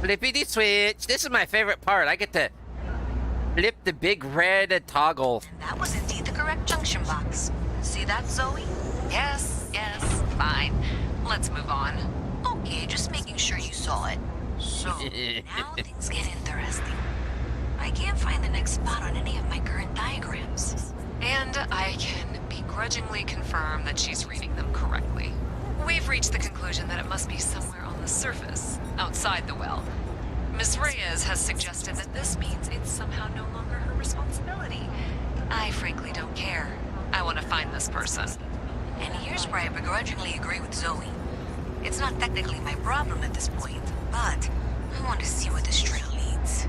A: Flippity switch. This is my favorite part. I get to flip the big red toggle.
B: And that was indeed the correct junction box. See that, Zoe? Yes, fine. Let's move on. Okay, just making sure you saw it. So, now things get interesting. I can't find the next spot on any of my current diagrams.
L: And I can begrudgingly confirm that she's reading them correctly. We've reached the conclusion that it must be somewhere on the surface, outside the well. Ms. Reyes has suggested that this means it's somehow no longer her responsibility. I frankly don't care. I want to find this person.
B: And here's where I begrudgingly agree with Zoe. It's not technically my problem at this point, but I want to see where this trail leads.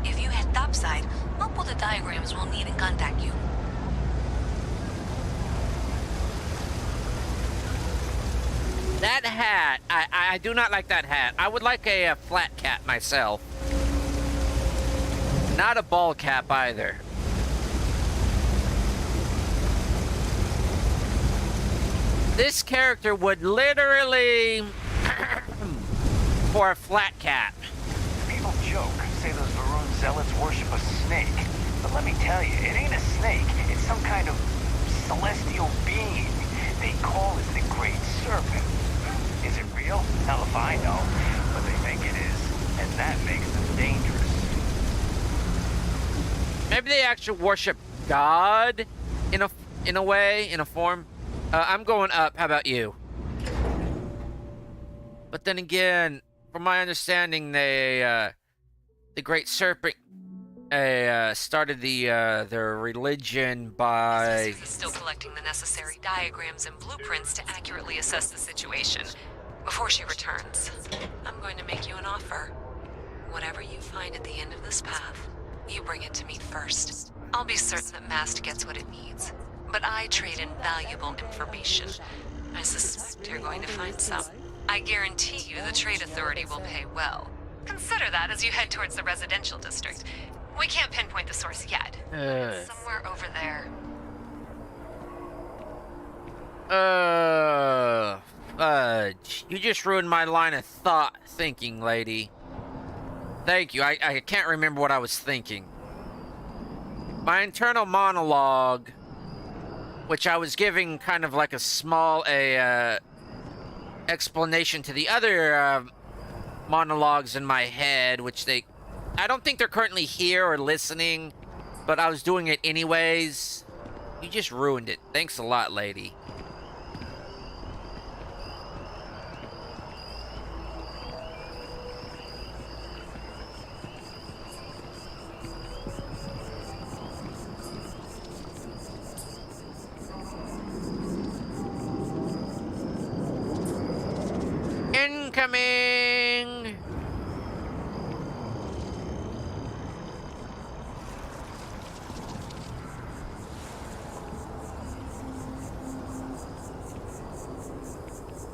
B: If you head topside, I'll pull the diagrams we'll need and contact you.
A: That hat, I do not like that hat. I would like a flat cap myself. Not a ball cap either. This character would literally for a flat cap.
M: People joke, say those Varun zealots worship a snake. But let me tell you, it ain't a snake. It's some kind of celestial being. They call it the Great Serpent. Is it real? Hell if I know. But they think it is. And that makes them dangerous.
A: Maybe they actually worship God in a way, in a form. I'm going up. How about you? But then again, from my understanding, the Great Serpent started their religion by...
L: SFSE is still collecting the necessary diagrams and blueprints to accurately assess the situation. Before she returns, I'm going to make you an offer. Whatever you find at the end of this path, you bring it to me first. I'll be certain that MAST gets what it needs. But I trade in valuable information. I suspect you're going to find some. I guarantee you the Trade Authority will pay well. Consider that as you head towards the residential district. We can't pinpoint the source yet. It's somewhere over there.
A: Fudge. You just ruined my line of thinking, lady. Thank you. I can't remember what I was thinking. My internal monologue, which I was giving kind of like a small explanation to the other monologues in my head, which I don't think they're currently here or listening, but I was doing it anyways. You just ruined it. Thanks a lot, lady. Incoming!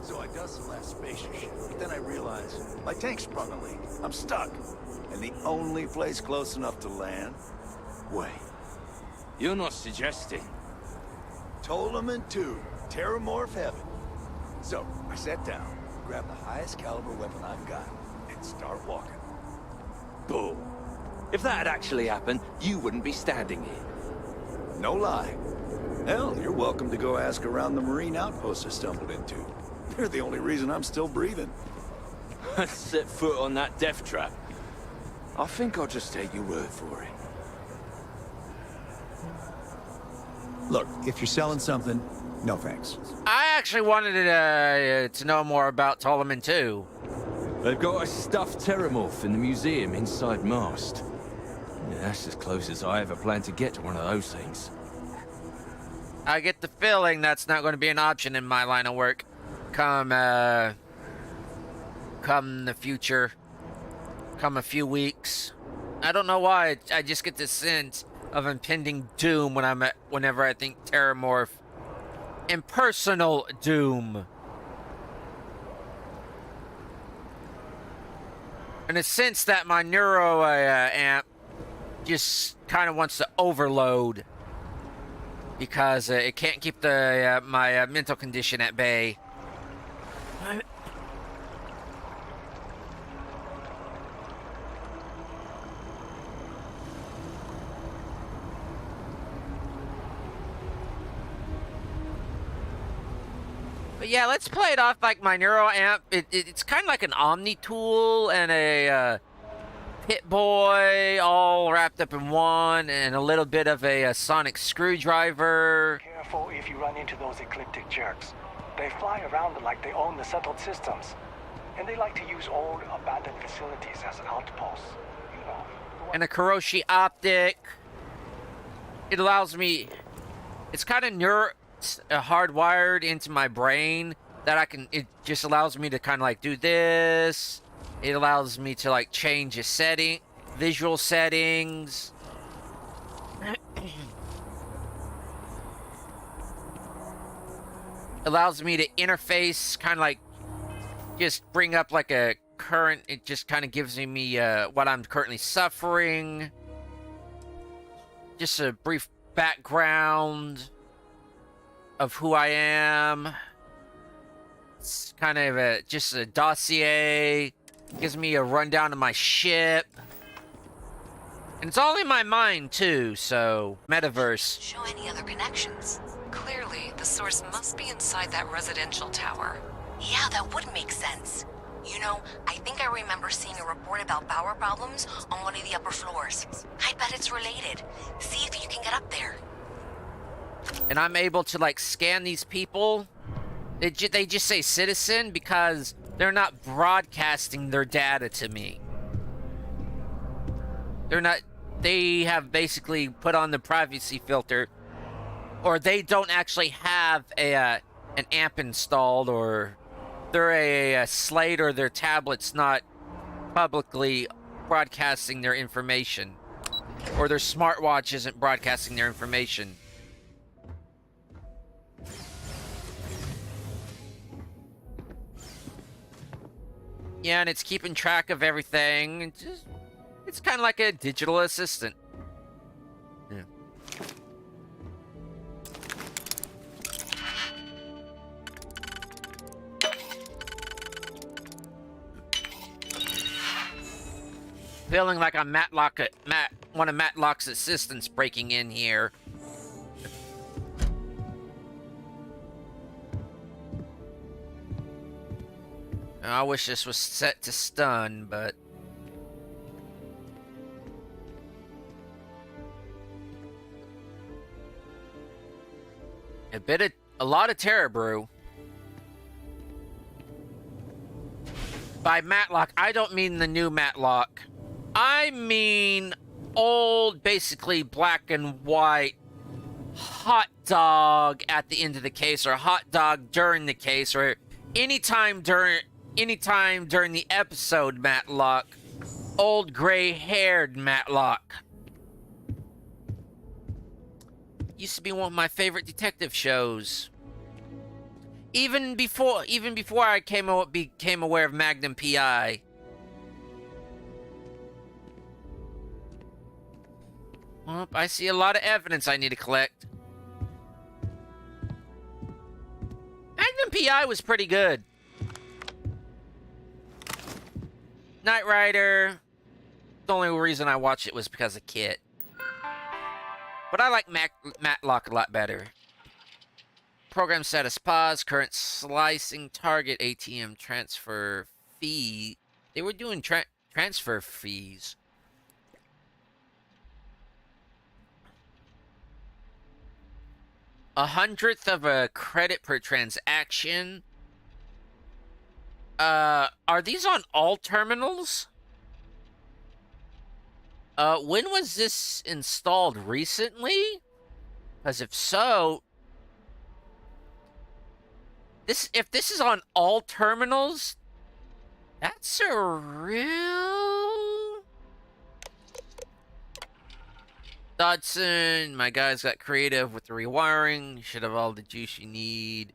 M: So I got some last spacer shit, but then I realized my tank sprung a leak. I'm stuck. And the only place close enough to land? Wait.
K: You're not suggesting.
M: Tolman 2, Terramorph Heaven. So, I sat down, grabbed the highest caliber weapon I've got, and start walking.
K: Bull. If that had actually happened, you wouldn't be standing here.
M: No lie. Hell, you're welcome to go ask around the Marine outpost I stumbled into. They're the only reason I'm still breathing.
K: Set foot on that death trap. I think I'll just take your word for it.
M: Look, if you're selling something, no thanks.
A: I actually wanted to know more about Ptolemy too.
K: They've got a stuffed Terramorph in the museum inside Mast. Yeah, that's as close as I ever plan to get to one of those things.
A: I get the feeling that's not going to be an option in my line of work come the future. come a few weeks. I don't know why. I just get this sense of impending doom whenever I think Terramorph. Impersonal doom. In a sense that my neuro amp just kind of wants to overload because it can't keep the my mental condition at bay. But yeah, let's play it off like my neuro amp. It's kind of like an Omni tool and a Pit Boy all wrapped up in one, and a little bit of a sonic screwdriver.
M: Careful if you run into those ecliptic jerks. They fly around like they own the settled systems. And they like to use old, abandoned facilities as outposts. You know.
A: And a Kuroshi optic. It allows me... It's kind of hardwired into my brain that I can... It just allows me to kind of like do this. It allows me to like change a setting, visual settings. Allows me to interface, kind of like just bring up like a current. It just kind of gives me what I'm currently suffering. Just a brief background of who I am. It's kind of just a dossier. Gives me a rundown of my ship. And it's all in my mind, too, so... Metaverse.
B: Show any other connections?
L: Clearly, the source must be inside that residential tower.
B: Yeah, that would make sense. You know, I think I remember seeing a report about power problems on one of the upper floors. I bet it's related. See if you can get up there.
A: And I'm able to, like, scan these people. They just say citizen because... They're not broadcasting their data to me. They're not... They have basically put on the privacy filter. Or they don't actually have an amp installed, or they're a slate or their tablet's not publicly broadcasting their information. Or their smartwatch isn't broadcasting their information. Yeah, and it's keeping track of everything. It's kind of like a digital assistant. Yeah. Feeling like I'm one of Matlock's assistants breaking in here. I wish this was set to stun, but... A lot of Terror Brew. By Matlock, I don't mean the new Matlock. I mean old, basically black and white hot dog at the end of the case, or hot dog during the case, or anytime during the episode Matlock. Old gray-haired Matlock. Used to be one of my favorite detective shows. Even before I became aware of Magnum PI. Well, I see a lot of evidence I need to collect. Magnum PI was pretty good. Knight Rider. The only reason I watched it was because of Kit. But I like Matlock a lot better. Program status pause. Current slicing target ATM transfer fee. They were doing transfer fees. A 100th of a credit per transaction. Are these on all terminals? When was this installed? Recently? Because if so... If this is on all terminals, that's a real Dodson, my guys got creative with the rewiring. You should have all the juice you need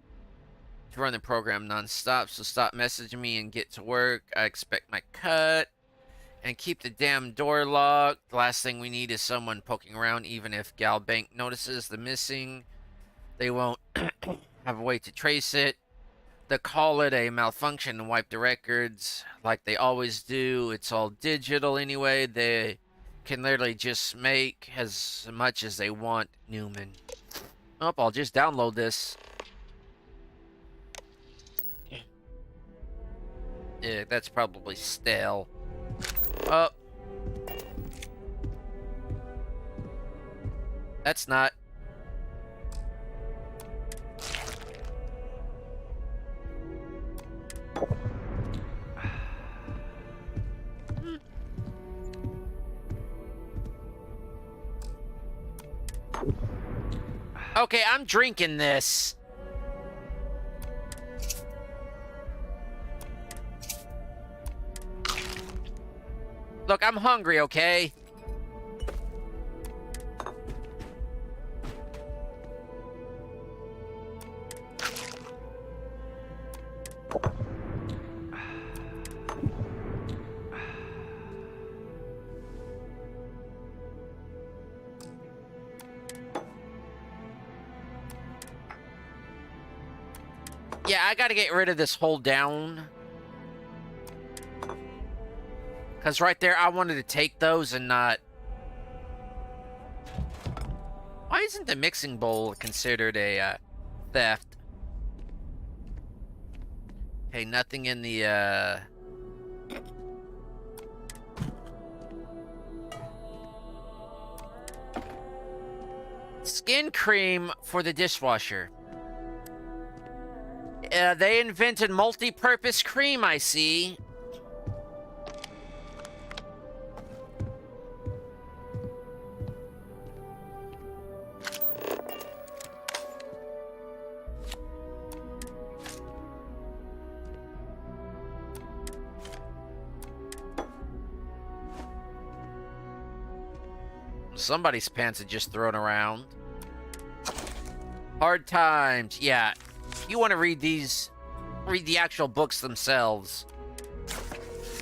A: to run the program non-stop, so stop messaging me and get to work. I expect my cut. And keep the damn door locked. The last thing we need is someone poking around, even if Galbank notices the missing. They won't have a way to trace it. They'll call it a malfunction and wipe the records like they always do. It's all digital anyway. They can literally just make as much as they want, Newman. Oh, I'll just download this. Yeah, that's probably stale. Oh. That's not. Okay, I'm drinking this. Look, I'm hungry, okay? Yeah, I gotta get rid of this hold down. Because right there, I wanted to take those and not... Why isn't the mixing bowl considered a theft? Okay, nothing in the... Skin cream for the dishwasher. They invented multi-purpose cream, I see. Somebody's pants are just thrown around. Hard times. Yeah. You want to read these, read the actual books themselves.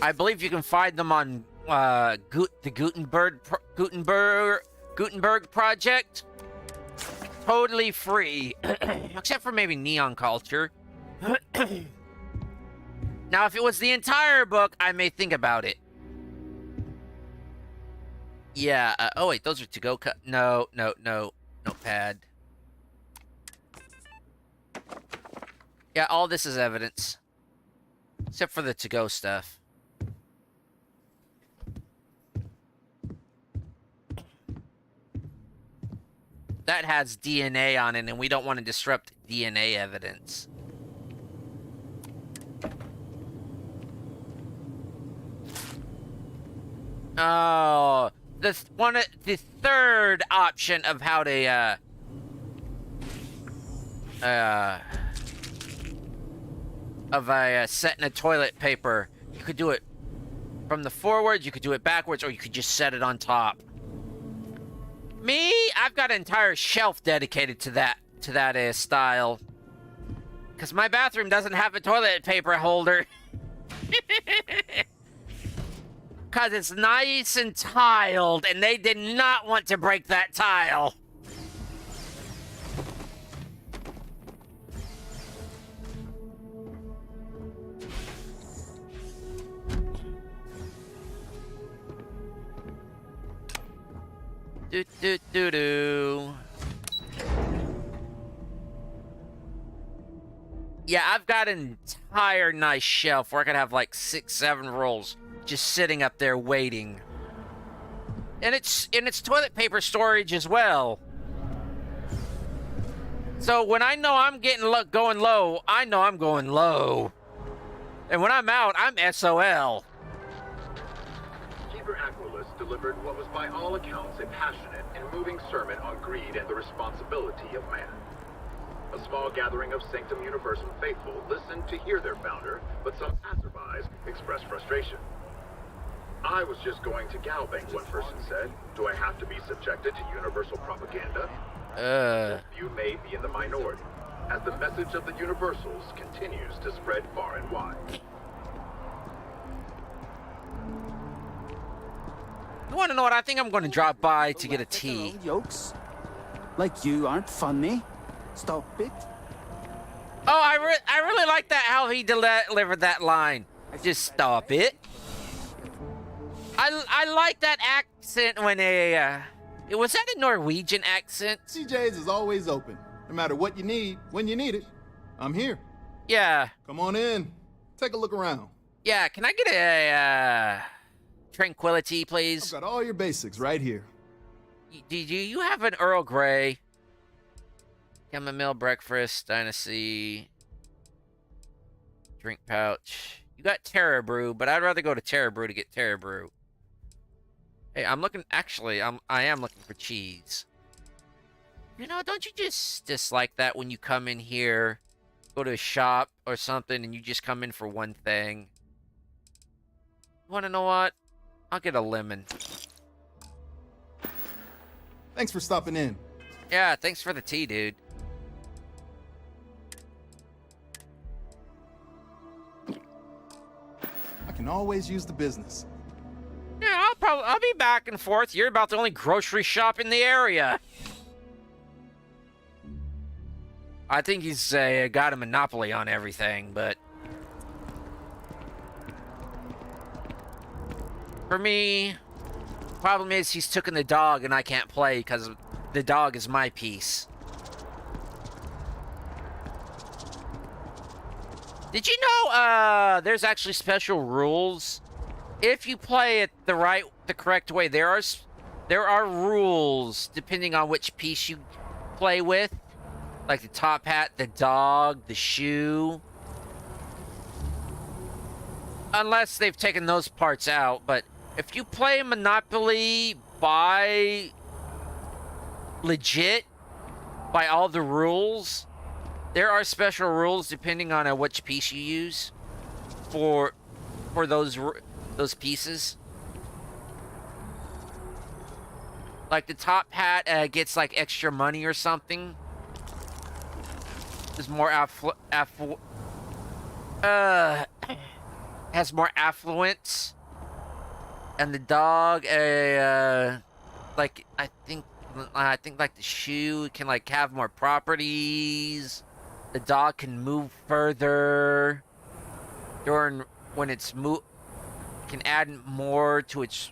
A: I believe you can find them on the Gutenberg Project. Totally free. Except for maybe Neon Culture. Now, if it was the entire book, I may think about it. Yeah, oh wait, those are to-go cut. No, notepad. Yeah, all this is evidence. Except for the to-go stuff. That has DNA on it, and we don't want to disrupt DNA evidence. Oh, the third option of how to setting a toilet paper. You could do it from the forwards, you could do it backwards, or you could just set it on top. Me, I've got an entire shelf dedicated to that style. Because my bathroom doesn't have a toilet paper holder. Because it's nice and tiled, and they did not want to break that tile. Do. Yeah, I've got an entire nice shelf where I could have like 6-7 rolls just sitting up there waiting. And it's toilet paper storage as well. So when I know I'm going low, I know I'm going low. And when I'm out, I'm SOL.
E: Keeper Aquilus delivered what was by all accounts a passionate and moving sermon on greed and the responsibility of man. A small gathering of Sanctum Universum faithful listened to hear their founder, but some passerbys expressed frustration. I was just going to Galbang, one person said. Do I have to be subjected to universal propaganda? You may be in the minority, as the message of the Universals continues to spread far and wide.
A: You want to know what? I think I'm going to drop by to get a tea.
N: Jokes? Like you aren't funny? Stop it.
A: Oh, I really like that, how he delivered that line. Just stop it. I like that accent when was that a Norwegian accent?
O: CJ's is always open. No matter what you need, when you need it, I'm here.
A: Yeah.
O: Come on in. Take a look around.
A: Yeah, can I get a tranquility, please?
O: I've got all your basics right here.
A: Do you have an Earl Grey? Chamomile breakfast, Dynasty, drink pouch. You got Terra Brew, but I'd rather go to Terra Brew to get Terra Brew. Hey, I'm looking. Actually, I am looking for cheese. You know, don't you just dislike that when you come in here, go to a shop or something, and you just come in for one thing? You want to know what? I'll get a lemon.
O: Thanks for stopping in.
A: Yeah, thanks for the tea, dude.
O: I can always use the business.
A: Yeah, I'll be back and forth. You're about the only grocery shop in the area. I think he's got a monopoly on everything, but for me, problem is he's taken the dog and I can't play because the dog is my piece. Did you know there's actually special rules? If you play it the correct way, there are rules depending on which piece you play with. Like the top hat, the dog, the shoe. Unless they've taken those parts out, but if you play Monopoly by legit, by all the rules, there are special rules depending on which piece you use for those pieces. Like the top hat gets like extra money or something. There's more has more affluence. And the dog, like I think like the shoe can like have more properties. The dog can move further when it's can add more to its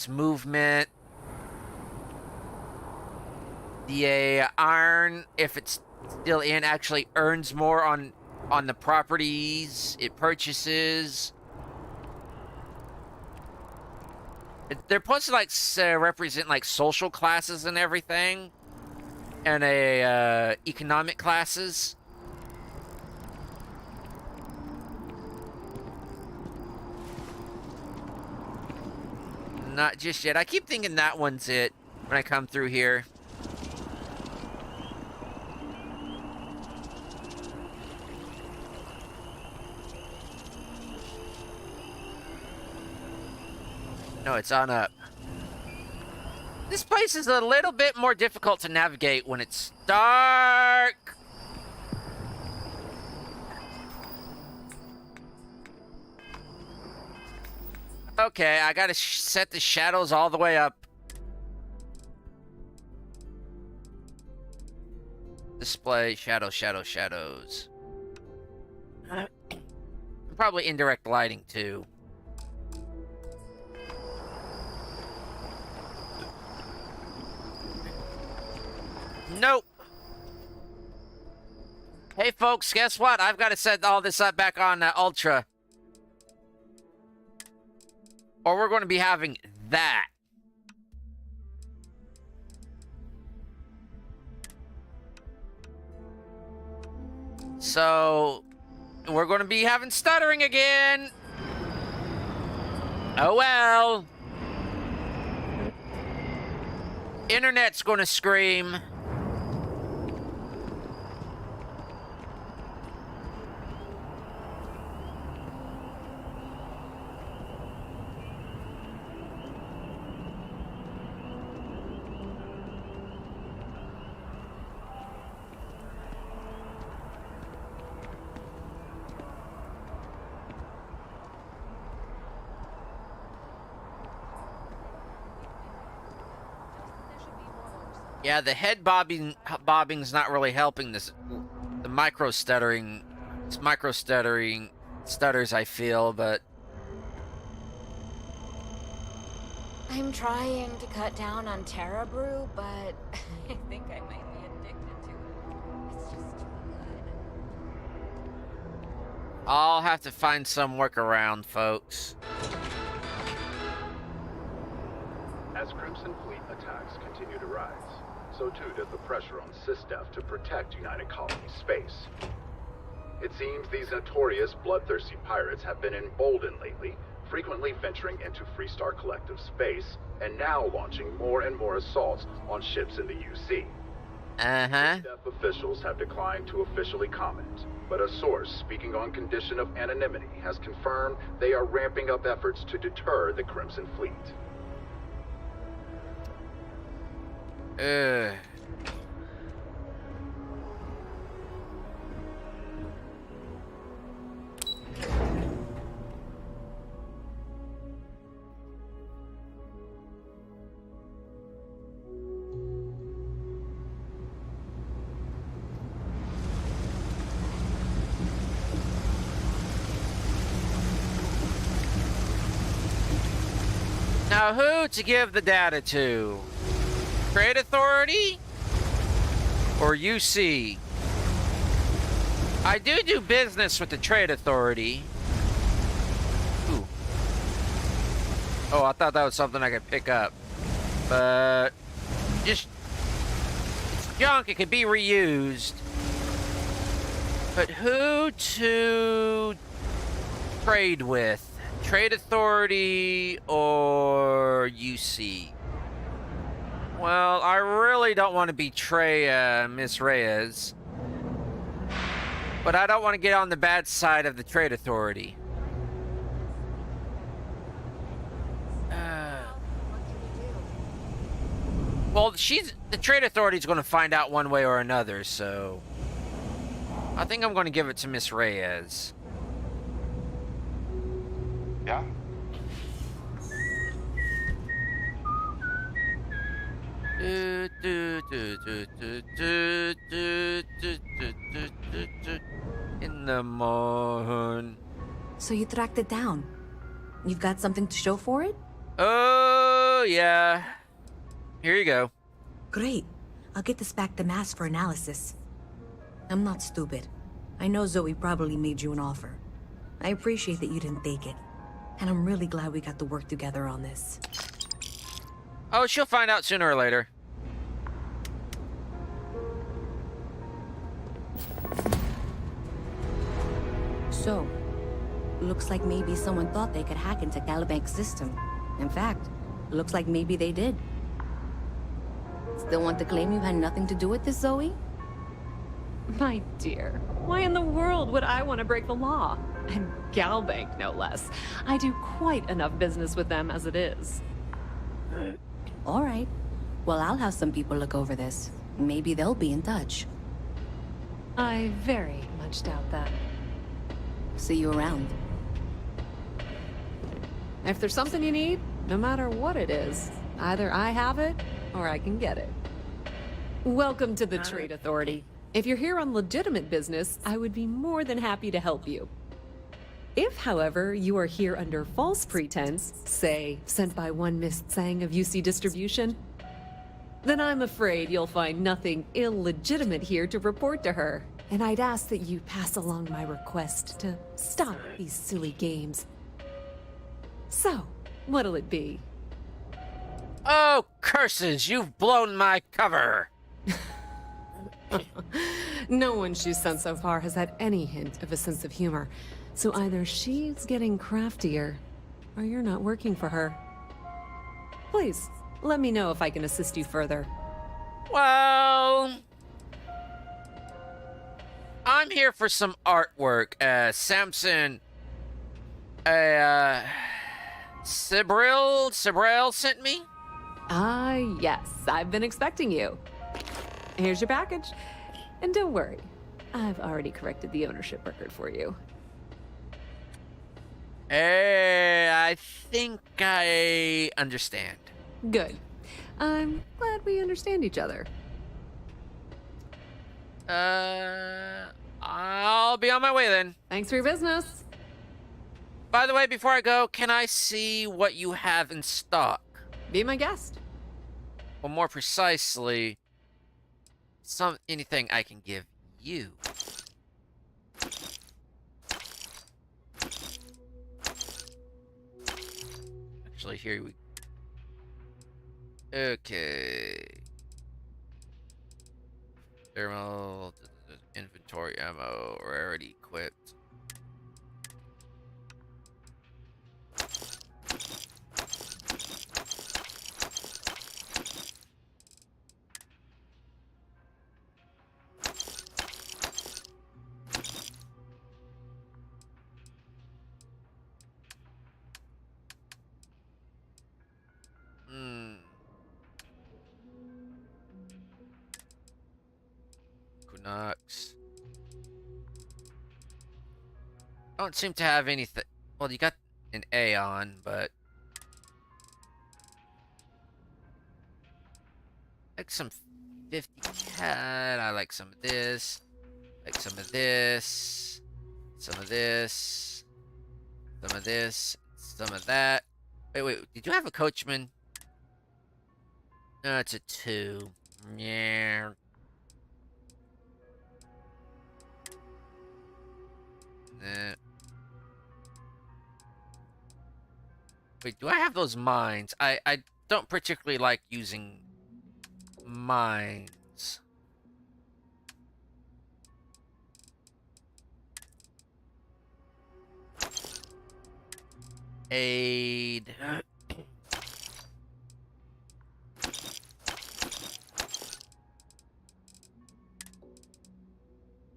A: movement. The iron, if it's still in, actually earns more on the properties it purchases. They're supposed to like represent like social classes and everything, and economic classes. Not just yet. I keep thinking that one's it when I come through here. No, it's on up. This place is a little bit more difficult to navigate when it's dark. Okay, I gotta set the shadows all the way up. Display, shadows. Probably indirect lighting too. Nope. Hey folks, guess what? I've got to set all this up back on Ultra. Or we're going to be having that. So, we're going to be having stuttering again. Oh well. Internet's going to scream. Yeah, the head bobbing's not really helping this. The micro stuttering, stutters, I feel, but
I: I'm trying to cut down on Terra Brew, but I think I might be addicted to it. It's just too good.
A: I'll have to find some workaround, folks.
E: As Crimson Fleet attacks continue to rise, so too does the pressure on SysDef to protect United Colony space. It seems these notorious bloodthirsty pirates have been emboldened lately, frequently venturing into Freestar Collective space, and now launching more and more assaults on ships in the UC. SysDef officials have declined to officially comment, but a source speaking on condition of anonymity has confirmed they are ramping up efforts to deter the Crimson Fleet.
A: Now, who to give the data to? Trade Authority or UC? I do business with the Trade Authority. Ooh. Oh, I thought that was something I could pick up. But just, it's junk, it could be reused. But who to trade with? Trade Authority or UC? Well, I really don't want to betray Miss Reyes, but I don't want to get on the bad side of the Trade Authority. Well, the Trade Authority's going to find out one way or another, so I think I'm going to give it to Miss Reyes.
P: Yeah?
A: In the morning.
G: So you tracked it down. You've got something to show for it?
A: Oh, yeah. Here you go.
G: Great. I'll get this back to Mass for analysis. I'm not stupid. I know Zoe probably made you an offer. I appreciate that you didn't take it. And I'm really glad we got to work together on this.
A: Oh, she'll find out sooner or later.
G: So, looks like maybe someone thought they could hack into Calibank's system. In fact, looks like maybe they did. Still want to claim you had nothing to do with this, Zoe?
C: My dear, why in the world would I want to break the law? And Galbank, no less. I do quite enough business with them as it is.
G: All right. Well, I'll have some people look over this. Maybe they'll be in touch.
C: I very much doubt that.
G: See you around.
C: If there's something you need, no matter what it is, either I have it or I can get it. Welcome to the Trade Authority. If you're here on legitimate business, I would be more than happy to help you. If, however, you are here under false pretense, say, sent by one Miss Tsang of UC Distribution, then I'm afraid you'll find nothing illegitimate here to report to her, and I'd ask that you pass along my request to stop these silly games. So, what'll it be?
A: Oh, curses! You've blown my cover!
C: No one she's sent so far has had any hint of a sense of humor. So either she's getting craftier, or you're not working for her. Please, let me know if I can assist you further.
A: Well, I'm here for some artwork. Samson, Sibril sent me?
C: Ah, yes, I've been expecting you. Here's your package. And don't worry, I've already corrected the ownership record for you.
A: I think I understand.
C: Good. I'm glad we understand each other.
A: I'll be on my way then.
C: Thanks for your business.
A: By the way, before I go, can I see what you have in stock?
C: Be my guest.
A: Well, more precisely, anything I can give you. Actually, here we... Okay. Thermal, inventory ammo, rarity equipped. Kunaks. Don't seem to have anything. Well, you got an A on, but like some 50 cat. I like some of this. Like some of this. Some of this. Some of this. Some of that. Wait. Did you have a coachman? No, it's a 2. Yeah. Wait, do I have those mines? I don't particularly like using mines. Aid.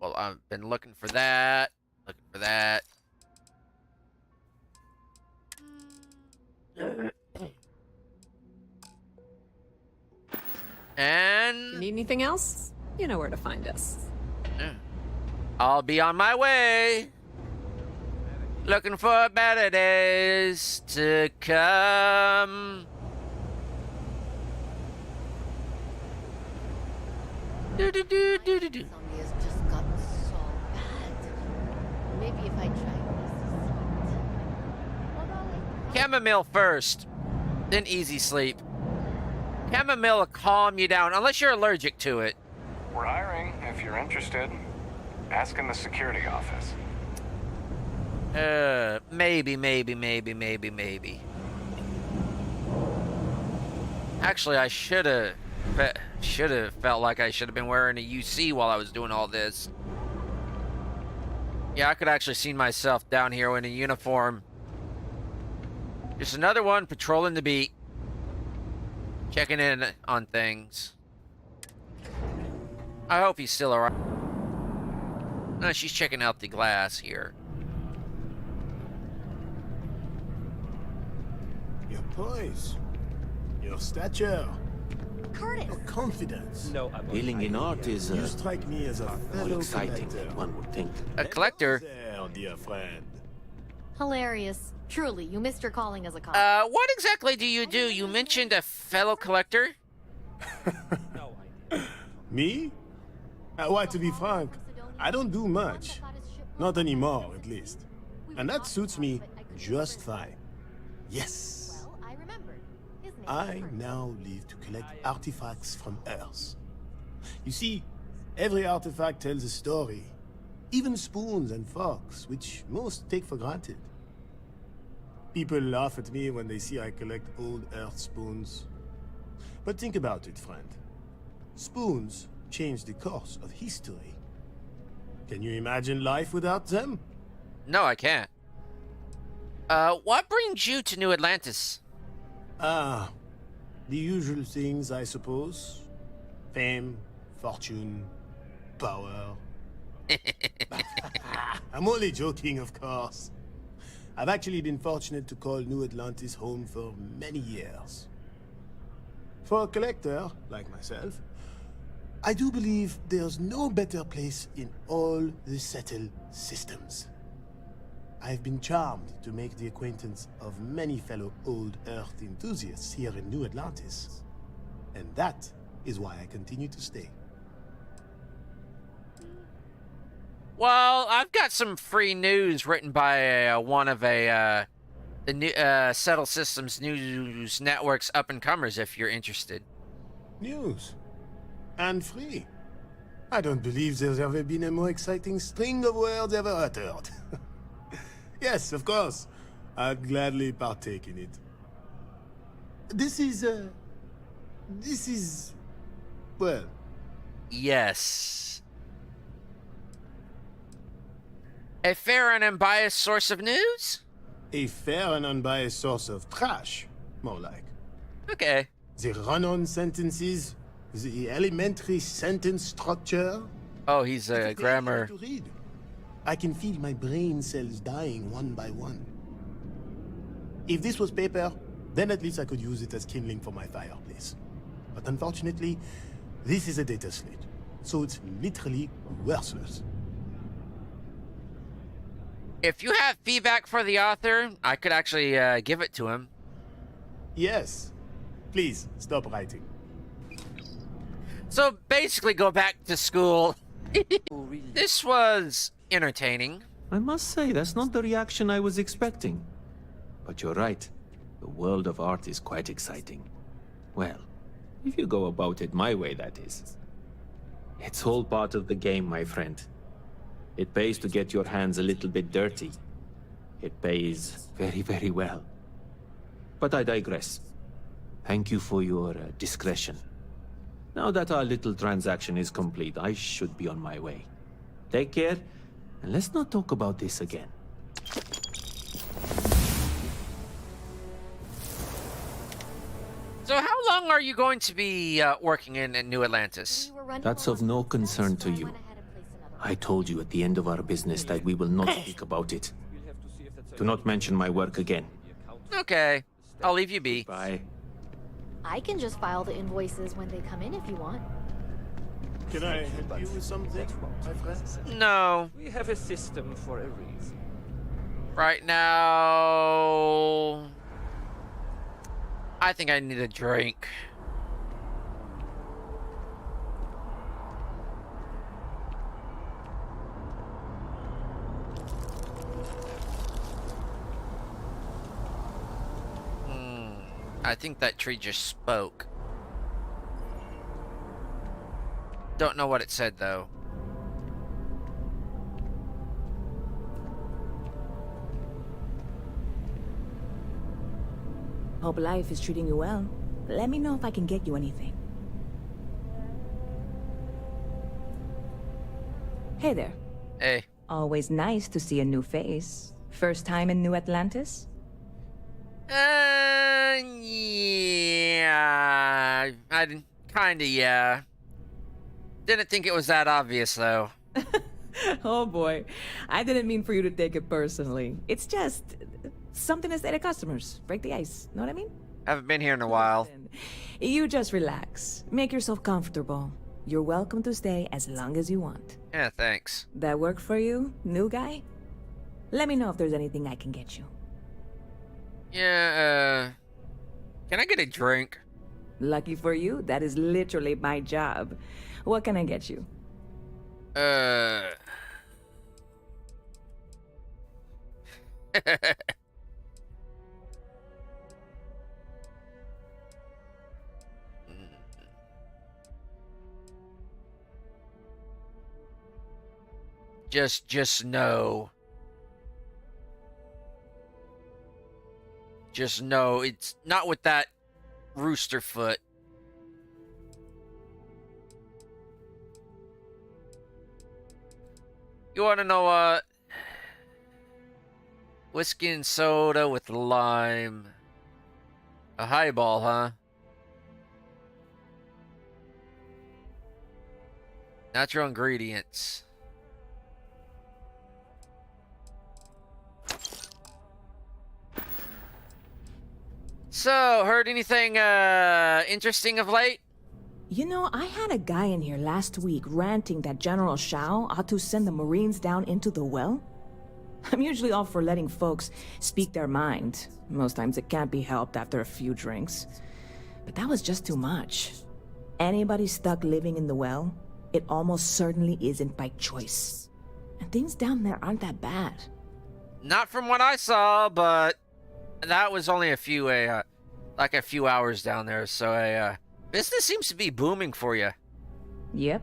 A: Well, I've been looking for that. Looking for that. And...
C: You need anything else? You know where to find us.
A: I'll be on my way. Looking for better days to come. Do.
D: Just gotten so bad. Maybe if I try
A: Chamomile first, then easy sleep. Chamomile will calm you down, unless you're allergic to it.
P: We're hiring, if you're interested. Ask in the security office.
A: Maybe. Actually, I should have felt like I should have been wearing a UC while I was doing all this. Yeah, I could actually see myself down here in a uniform. Just another one patrolling the beat. Checking in on things. I hope he's still alright. No, she's checking out the glass here.
Q: Your poise. Your stature.
D: Curtis.
Q: Your confidence.
F: No,
Q: Dealing in art is you strike me as a fellow exciting collector.
N: One would think.
A: A collector?
Q: There, dear friend.
D: Hilarious. Truly, you missed your calling as a cop.
A: What exactly do? You mentioned a fellow collector?
Q: Me? Why, to be frank, I don't do much. Not anymore, at least. And that suits me just fine. Yes.
D: Well, I remembered. His name
Q: I now live to collect artifacts from Earth. You see, every artifact tells a story. Even spoons and forks, which most take for granted. People laugh at me when they see I collect old Earth spoons. But think about it, friend. Spoons change the course of history. Can you imagine life without them?
A: No, I can't. What brings you to New Atlantis?
Q: The usual things, I suppose. Fame, fortune, power. I'm only joking, of course. I've actually been fortunate to call New Atlantis home for many years. For a collector, like myself, I do believe there's no better place in all the settled systems. I've been charmed to make the acquaintance of many fellow old Earth enthusiasts here in New Atlantis. And that is why I continue to stay.
A: Well, I've got some free news written by one of the new Settle Systems News Network's up-and-comers, if you're interested.
Q: News. And free. I don't believe there's ever been a more exciting string of words ever uttered. Yes, of course. I'd gladly partake in it. This is... well...
A: Yes. A fair and unbiased source of news?
Q: A fair and unbiased source of trash, more like.
A: Okay.
Q: The run-on sentences, the elementary sentence structure.
A: Oh, he's a grammar.
Q: To read. I can feel my brain cells dying one by one. If this was paper, then at least I could use it as kindling for my fireplace. But unfortunately, this is a data slate, so it's literally worthless.
A: If you have feedback for the author, I could actually give it to him.
Q: Yes. Please, stop writing.
A: So basically go back to school. This was entertaining.
R: I must say, that's not the reaction I was expecting. But you're right. The world of art is quite exciting. Well, if you go about it my way, that is. It's all part of the game, my friend. It pays to get your hands a little bit dirty. It pays very, very well. But I digress. Thank you for your discretion. Now that our little transaction is complete, I should be on my way. Take care, and let's not talk about this again.
A: So how long are you going to be working in New Atlantis?
R: That's of no concern to you. I told you at the end of our business that we will not speak about it. Do not mention my work again.
A: Okay, I'll leave you be.
R: Bye.
D: I can just file the invoices when they come in if you want.
Q: Can I help you with something, my friend?
A: No.
F: We have a system for a reason.
A: Right now... I think I need a drink. I think that tree just spoke. Don't know what it said, though.
S: Hope life is treating you well. Let me know if I can get you anything. Hey there.
A: Hey.
S: Always nice to see a new face. First time in New Atlantis?
A: Yeah. Yeah. Didn't think it was that obvious, though.
S: Oh boy. I didn't mean for you to take it personally. It's just something to say to customers. Break the ice. Know what I mean?
A: Haven't been here in a while.
S: You just relax. Make yourself comfortable. You're welcome to stay as long as you want.
A: Yeah, thanks.
S: That work for you, new guy? Let me know if there's anything I can get you.
A: Yeah, can I get a drink?
S: Lucky for you, that is literally my job. What can I get you?
A: Just know. Just know it's not with that rooster foot. You want to know what? Whiskey and soda with lime. A highball, huh? Natural ingredients. So, heard anything interesting of late?
S: You know, I had a guy in here last week ranting that General Shao ought to send the Marines down into the well. I'm usually all for letting folks speak their mind. Most times it can't be helped after a few drinks. But that was just too much. Anybody stuck living in the well, it almost certainly isn't by choice. And things down there aren't that bad.
A: Not from what I saw, but that was only a few hours down there. So business seems to be booming for you.
T: Yep.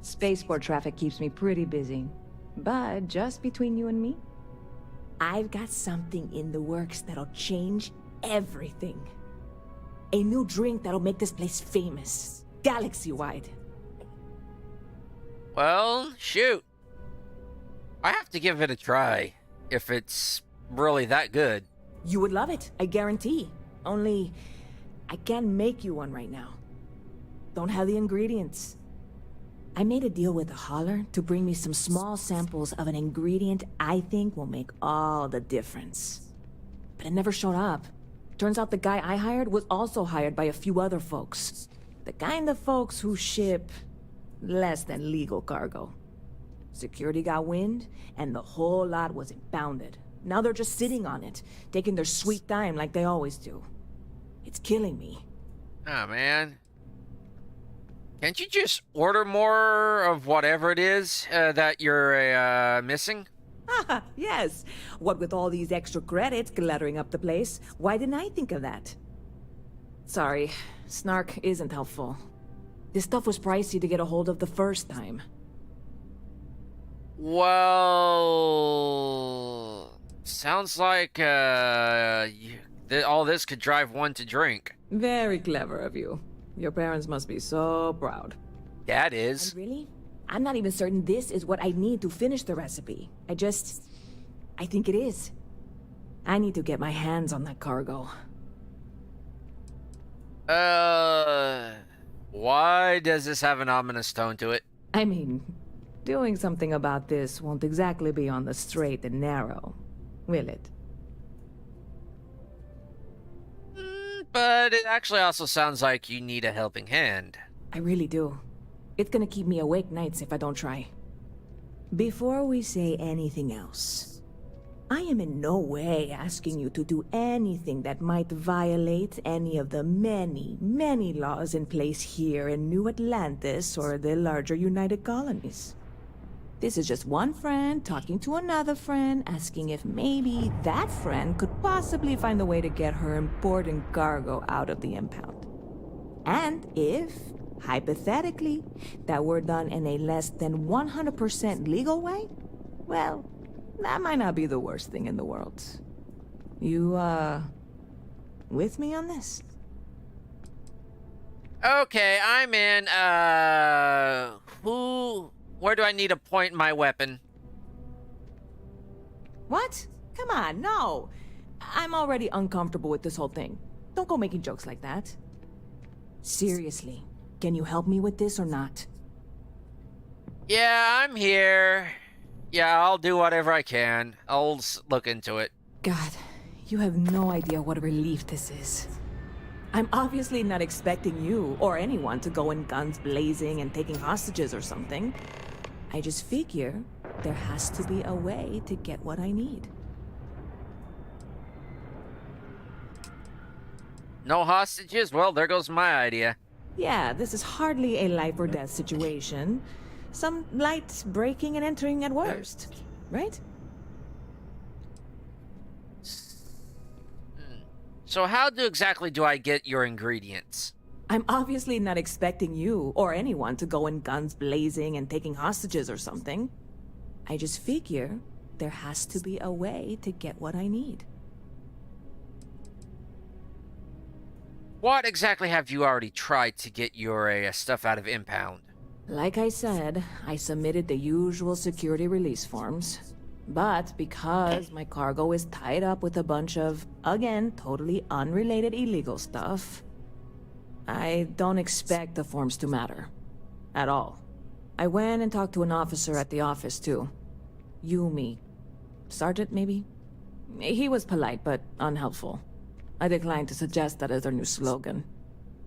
T: Spaceport traffic keeps me pretty busy. But just between you and me,
S: I've got something in the works that'll change everything. A new drink that'll make this place famous. Galaxy-wide.
A: Well, shoot. I have to give it a try, if it's really that good.
S: You would love it, I guarantee. Only, I can't make you one right now. Don't have the ingredients. I made a deal with a hauler to bring me some small samples of an ingredient I think will make all the difference. But it never showed up. Turns out the guy I hired was also hired by a few other folks. The kind of folks who ship less than legal cargo. Security got wind, and the whole lot was impounded. Now they're just sitting on it, taking their sweet time like they always do. It's killing me.
A: Oh, man. Can't you just order more of whatever it is that you're missing?
S: Haha, yes. What with all these extra credits cluttering up the place, why didn't I think of that? Sorry, snark isn't helpful. This stuff was pricey to get a hold of the first time.
A: Well, sounds like all this could drive one to drink.
S: Very clever of you. Your parents must be so proud.
A: That is.
S: And really? I'm not even certain this is what I need to finish the recipe. I think it is. I need to get my hands on that cargo.
A: Why does this have an ominous tone to it?
S: I mean, doing something about this won't exactly be on the straight and narrow, will it?
A: But it actually also sounds like you need a helping hand.
S: I really do. It's gonna keep me awake nights if I don't try. Before we say anything else, I am in no way asking you to do anything that might violate any of the many, many laws in place here in New Atlantis or the larger United Colonies. This is just one friend talking to another friend, asking if maybe that friend could possibly find a way to get her important cargo out of the impound. And if, hypothetically, that were done in a less than 100% legal way, well, that might not be the worst thing in the world. You, with me on this?
A: Okay, I'm in. Where do I need to point my weapon?
S: What? Come on, no. I'm already uncomfortable with this whole thing. Don't go making jokes like that. Seriously, can you help me with this or not?
A: Yeah, I'm here. Yeah, I'll do whatever I can. I'll look into it.
S: God, you have no idea what a relief this is. I'm obviously not expecting you or anyone to go in guns blazing and taking hostages or something. I just figure there has to be a way to get what I need.
A: No hostages? Well, there goes my idea.
S: Yeah, this is hardly a life or death situation. Some light breaking and entering at worst, right?
A: So how exactly do I get your ingredients?
S: I'm obviously not expecting you or anyone to go in guns blazing and taking hostages or something. I just figure there has to be a way to get what I need.
A: What exactly have you already tried to get your stuff out of impound?
S: Like I said, I submitted the usual security release forms. But because my cargo is tied up with a bunch of, again, totally unrelated illegal stuff, I don't expect the forms to matter. At all. I went and talked to an officer at the office, too. Yumi. Sergeant, maybe? He was polite, but unhelpful. I declined to suggest that as their new slogan.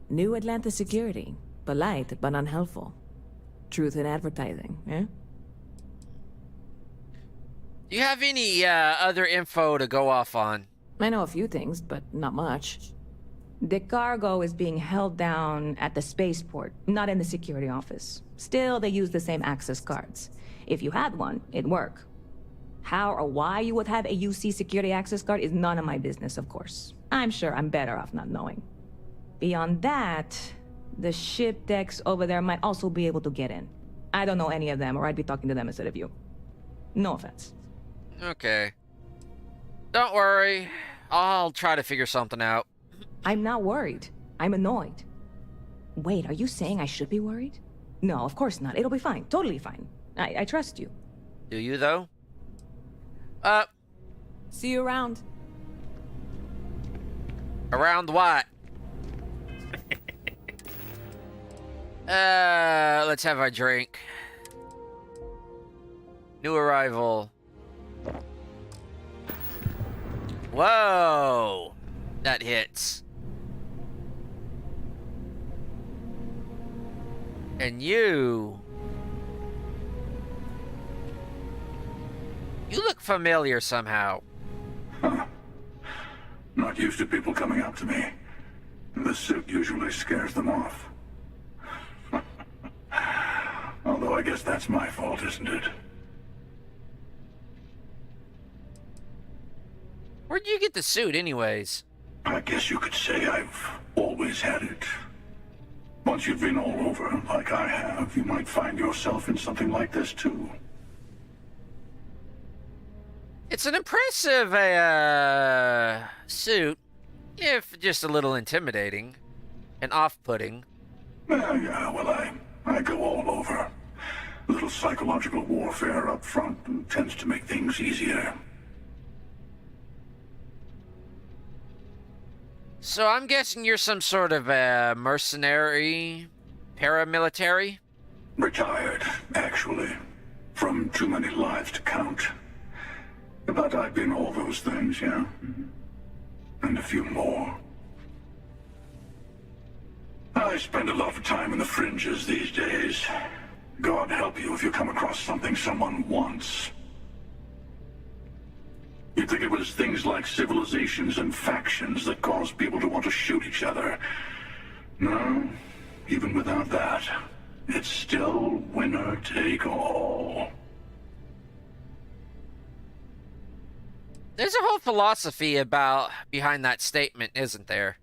S: New Atlantis Security. Polite, but unhelpful. Truth in advertising, eh?
A: Do you have any other info to go off on?
S: I know a few things, but not much. The cargo is being held down at the spaceport, not in the security office. Still, they use the same access cards. If you had one, it'd work. How or why you would have a UC security access card is none of my business, of course. I'm sure I'm better off not knowing. Beyond that, the ship decks over there might also be able to get in. I don't know any of them, or I'd be talking to them instead of you. No offense.
A: Okay. Don't worry. I'll try to figure something out.
S: I'm not worried. I'm annoyed. Wait, are you saying I should be worried? No, of course not. It'll be fine. Totally fine. I trust you.
A: Do you, though?
S: See you around.
A: Around what? Let's have a drink. New arrival. Whoa! That hits. And you look familiar somehow.
U: Huh. Not used to people coming up to me. The suit usually scares them off. Although I guess that's my fault, isn't it?
A: Where'd you get the suit, anyways?
U: I guess you could say I've always had it. Once you've been all over, like I have, you might find yourself in something like this, too.
A: It's an impressive, suit, if just a little intimidating and off-putting.
U: Yeah, well, I go all over. A little psychological warfare up front tends to make things easier.
A: So I'm guessing you're some sort of mercenary, paramilitary?
U: Retired, actually. From too many lives to count. But I've been all those things, yeah? And a few more. I spend a lot of time in the fringes these days. God help you if you come across something someone wants. You'd think it was things like civilizations and factions that cause people to want to shoot each other. No, even without that, it's still winner take all.
A: There's a whole philosophy behind that statement, isn't there?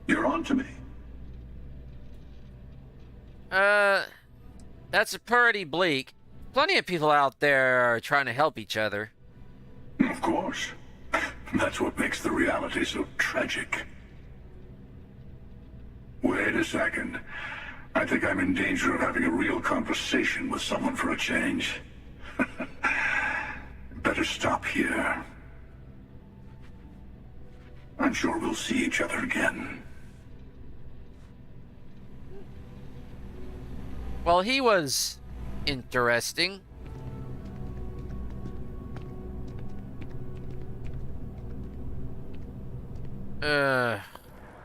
U: You're on to me.
A: That's pretty bleak. Plenty of people out there are trying to help each other.
U: Of course. That's what makes the reality so tragic. Wait a second. I think I'm in danger of having a real conversation with someone for a change. Better stop here. I'm sure we'll see each other again.
A: Well, he was interesting.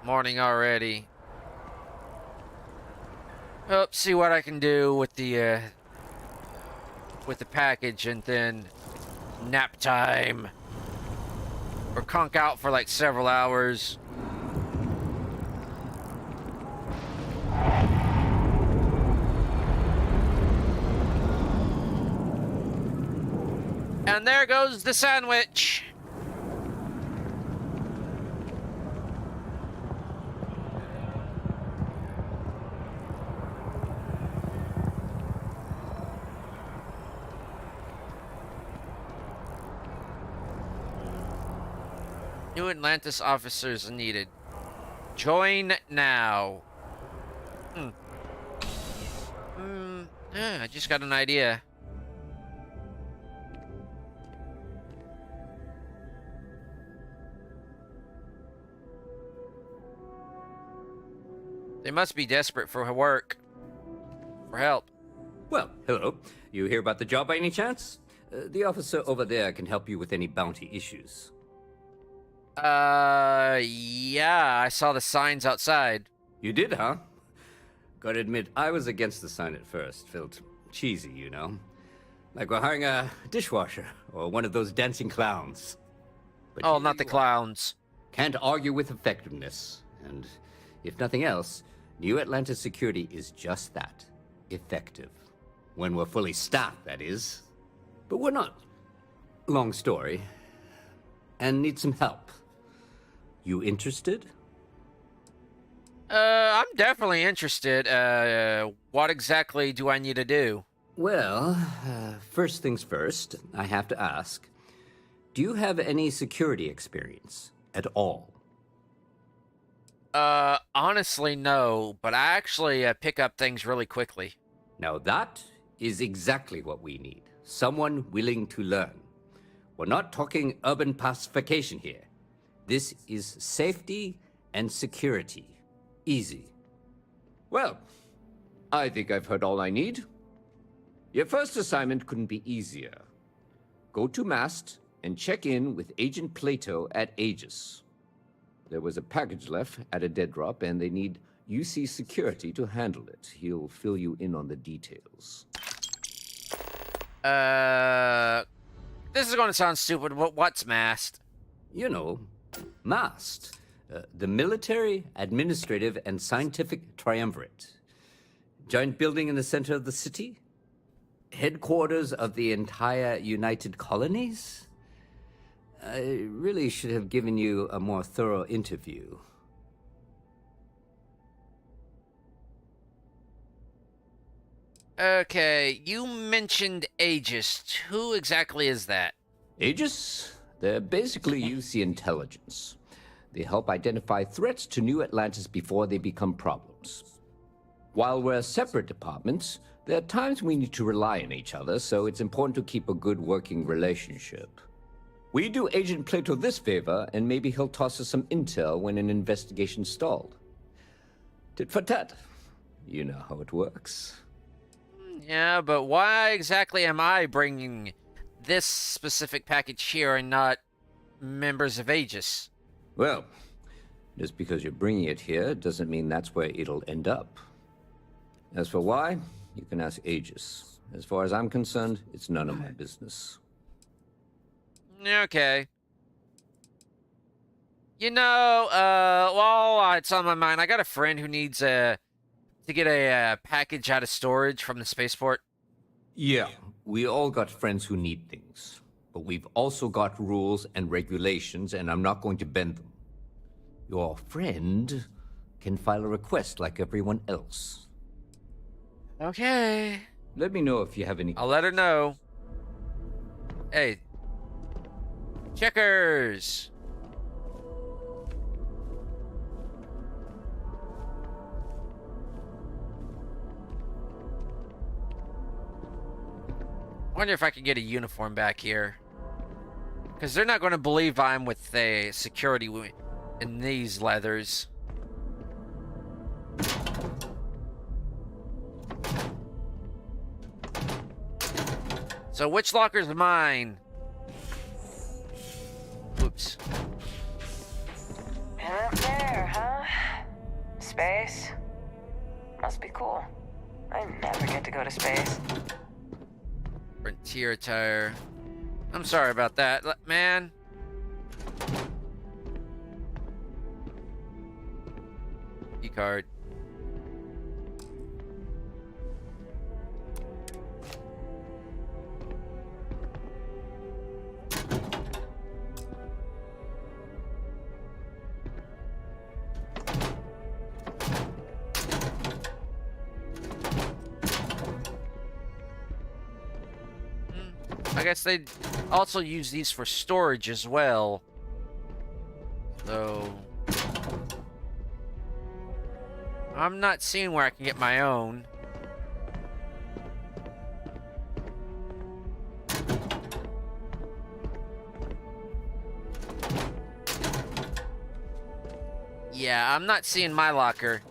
A: Morning already. Oh, see what I can do with the package, and then nap time. Or conk out for like several hours. And there goes the sandwich. New Atlantis officers needed. Join now. I just got an idea. They must be desperate for work. For help.
V: Well, hello. You hear about the job by any chance? The officer over there can help you with any bounty issues.
A: Yeah, I saw the signs outside.
V: You did, huh? Gotta admit, I was against the sign at first. Felt cheesy, you know? Like we're hiring a dishwasher, or one of those dancing clowns. But
A: oh, not the clowns.
V: Can't argue with effectiveness. And if nothing else, New Atlantis security is just that. Effective. When we're fully staffed, that is. But we're not. Long story. And need some help. You interested?
A: I'm definitely interested. What exactly do I need to do?
V: Well, first things first, I have to ask, do you have any security experience at all?
A: Honestly, no, but I actually pick up things really quickly.
V: Now that is exactly what we need. Someone willing to learn. We're not talking urban pacification here. This is safety and security. Easy.
K: Well, I think I've heard all I need. Your first assignment couldn't be easier. Go to Mast and check in with Agent Plato at Aegis. There was a package left at a dead drop, and they need UC security to handle it. He'll fill you in on the details.
A: This is going to sound stupid, but what's MAST?
V: You know, MAST. The Military, Administrative, and Scientific Triumvirate. Giant building in the center of the city? Headquarters of the entire United Colonies? I really should have given you a more thorough interview.
A: Okay, you mentioned Aegis. Who exactly is that?
K: Aegis? They're basically UC intelligence. They help identify threats to New Atlantis before they become problems. While we're separate departments, there are times we need to rely on each other, so it's important to keep a good working relationship. We do Agent Plato this favor, and maybe he'll toss us some intel when an investigation stalled. Tit for tat. You know how it works.
A: Yeah, but why exactly am I bringing this specific package here and not members of Aegis?
K: Well, just because you're bringing it here doesn't mean that's where it'll end up. As for why, you can ask Aegis. As far as I'm concerned, it's none of my business.
A: Okay. You know, well, it's on my mind. I got a friend who needs to get a package out of storage from the spaceport.
K: Yeah, we all got friends who need things. But we've also got rules and regulations, and I'm not going to bend them. Your friend can file a request like everyone else.
A: Okay.
K: Let me know if you have any...
A: I'll let her know. Hey. Checkers! I wonder if I can get a uniform back here. Because they're not going to believe I'm with a security in these leathers. So which locker's mine? Oops.
B: And up there, huh? Space? Must be cool. I never get to go to space.
A: Frontier tire. I'm sorry about that, man. E-card. I guess they also use these for storage as well. So I'm not seeing where I can get my own. Yeah, I'm not seeing my locker.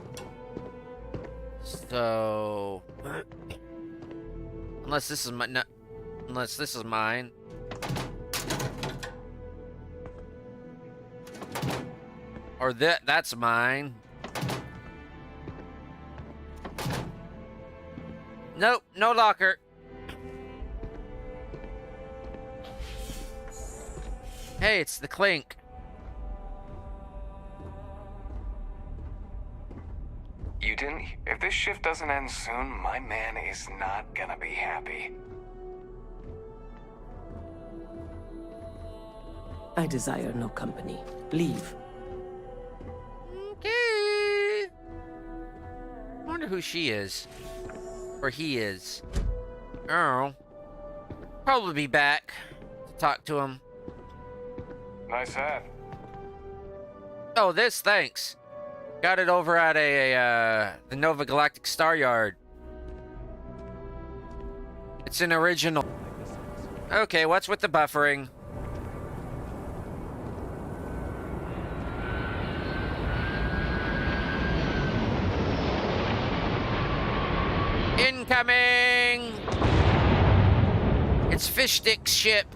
A: So unless this is my unless this is mine. Or that's mine. Nope, no locker. Hey, it's the Clink.
P: Agent, if this shift doesn't end soon, my man is not gonna be happy.
H: I desire no company. Leave.
A: Okay. Wonder who she is. Or he is. Oh. Probably be back to talk to him.
P: Nice hat.
A: Oh, this, thanks. Got it over at the Nova Galactic Star Yard. It's an original. Okay, what's with the buffering? Incoming! It's Fish Stick's ship.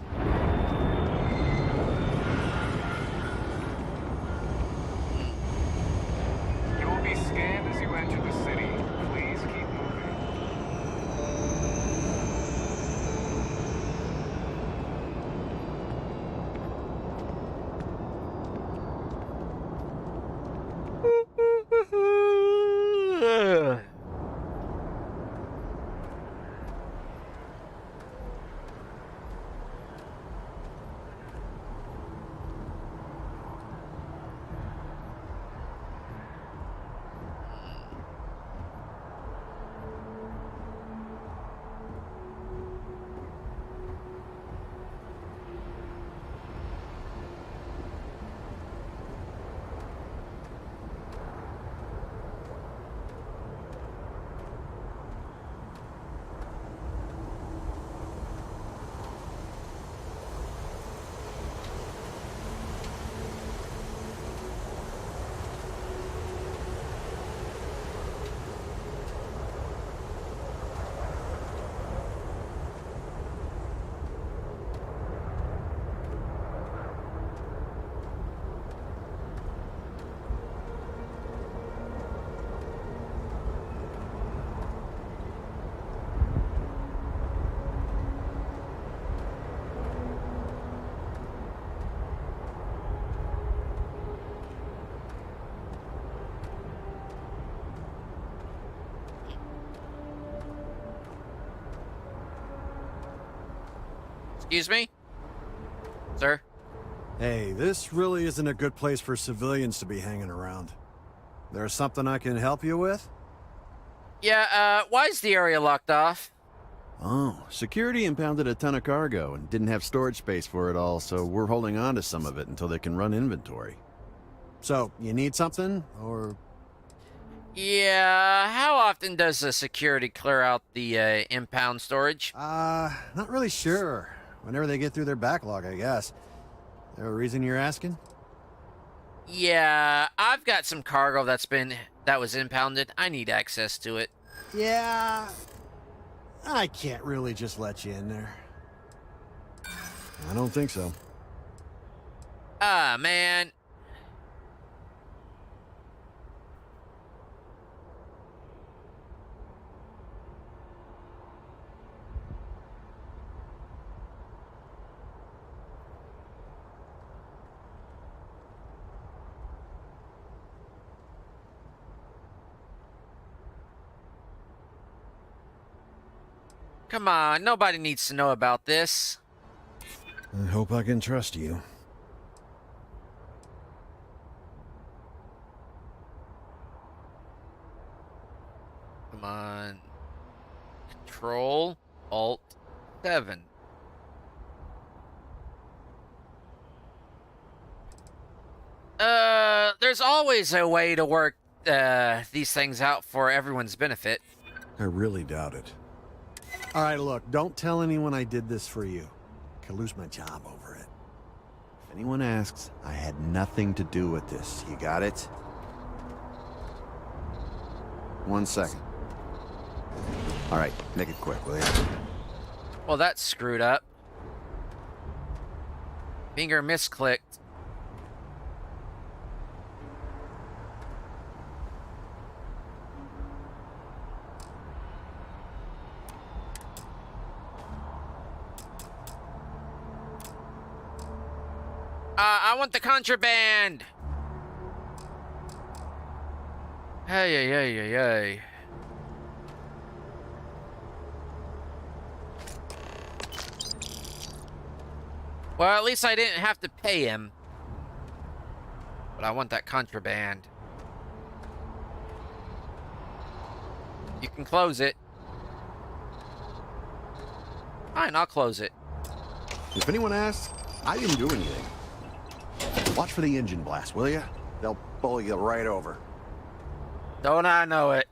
P: You will be scanned as you enter the city. Please keep moving.
A: Excuse me? Sir?
J: Hey, this really isn't a good place for civilians to be hanging around. There's something I can help you with?
A: Yeah, why is the area locked off?
J: Oh, security impounded a ton of cargo and didn't have storage space for it all, so we're holding on to some of it until they can run inventory. So, you need something, or...?
A: Yeah, how often does the security clear out the impound storage?
J: Not really sure. Whenever they get through their backlog, I guess. There a reason you're asking?
A: Yeah, I've got some cargo that was impounded. I need access to it.
J: Yeah, I can't really just let you in there. I don't think so.
A: Ah, man. Come on, nobody needs to know about this.
J: I hope I can trust you.
A: Come on. Control, Alt, 7. There's always a way to work these things out for everyone's benefit.
J: I really doubt it. All right, look, don't tell anyone I did this for you. I could lose my job over it. If anyone asks, I had nothing to do with this. You got it? 1 second. All right, make it quick, will you?
A: Well, that's screwed up. Finger misclicked. I want the contraband! Hey, hey, hey, hey. Well, at least I didn't have to pay him. But I want that contraband. You can close it. Fine, I'll close it.
J: If anyone asks, I didn't do anything. Watch for the engine blast, will ya? They'll pull you right over.
A: Don't I know it?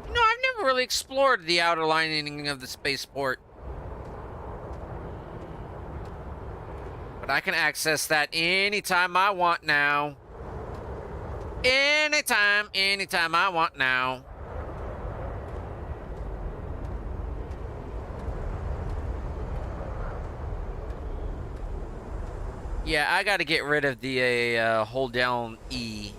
A: You know, I've never really explored the outer lining of the spaceport. But I can access that anytime I want now. Anytime I want now. Yeah, I gotta get rid of the hold down E.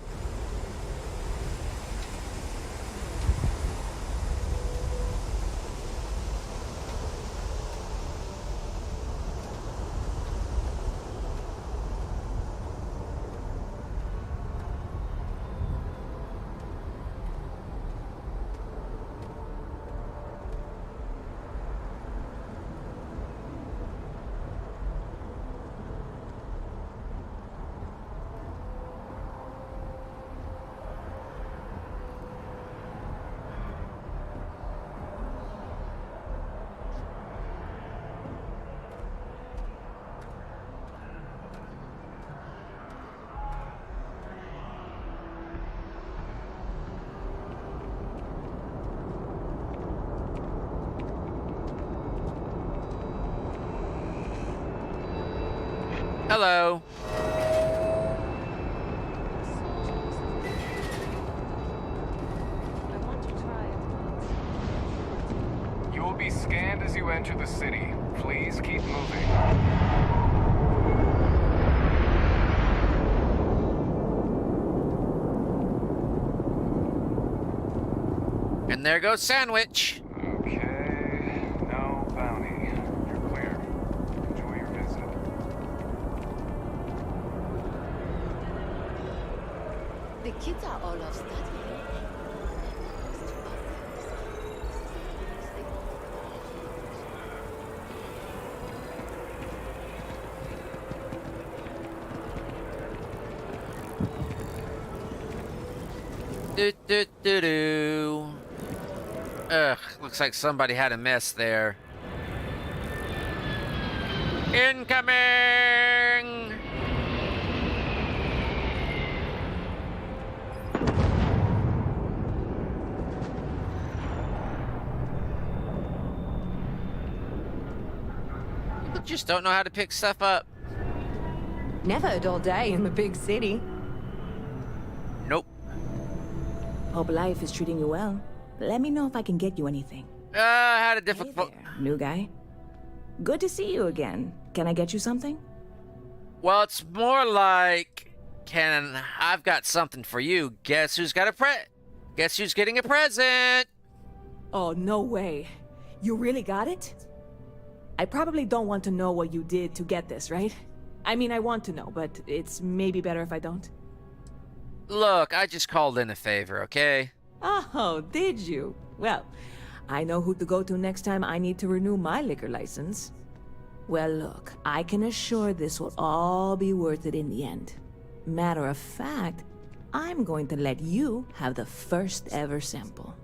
A: Hello.
P: You will be scanned as you enter the city. Please keep moving.
A: And there goes Sandwich.
P: Okay, no bounty. You're clear. Enjoy your visit.
I: The kids are all off studying.
A: Do. Ugh, looks like somebody had a mess there. Incoming! People just don't know how to pick stuff up.
S: Never a dull day in the big city.
A: Nope.
S: Hope life is treating you well. Let me know if I can get you anything.
A: I had a difficult...
S: Hey there, new guy. Good to see you again. Can I get you something?
A: Well, it's more like... I've got something for you. Guess who's got Guess who's getting a present?
S: Oh, no way. You really got it? I probably don't want to know what you did to get this, right? I mean, I want to know, but it's maybe better if I don't.
A: Look, I just called in a favor, okay?
S: Oh, did you? Well, I know who to go to next time I need to renew my liquor license. Well, look, I can assure this will all be worth it in the end. Matter of fact, I'm going to let you have the first ever sample.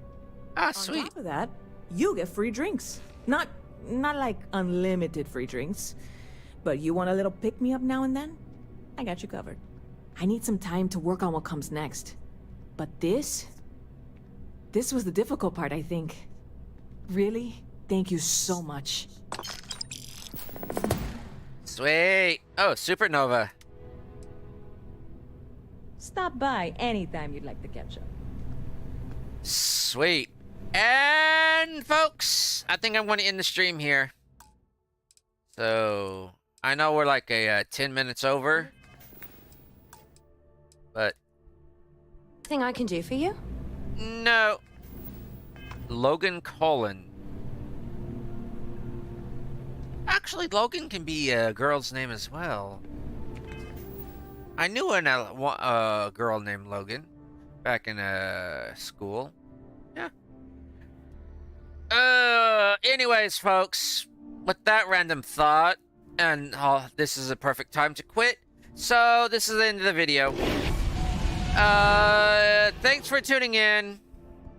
A: Ah, sweet.
S: On top of that, you get free drinks. Not like unlimited free drinks, but you want a little pick-me-up now and then? I got you covered. I need some time to work on what comes next. But this was the difficult part, I think. Really? Thank you so much.
A: Sweet. Oh, Supernova.
S: Stop by anytime you'd like to catch up.
A: Sweet. And folks, I think I'm going to end the stream here. So, I know we're like 10 minutes over. But...
D: Thing I can do for you?
A: No. Logan Cullen. Actually, Logan can be a girl's name as well. I knew a girl named Logan back in school. Yeah. Anyways, folks, with that random thought, and this is a perfect time to quit. So this is the end of the video. Thanks for tuning in.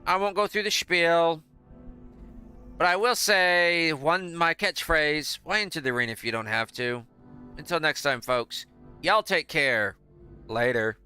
A: I won't go through the spiel, but I will say my catchphrase: "Why into the arena if you don't have to?" Until next time, folks. Y'all take care. Later.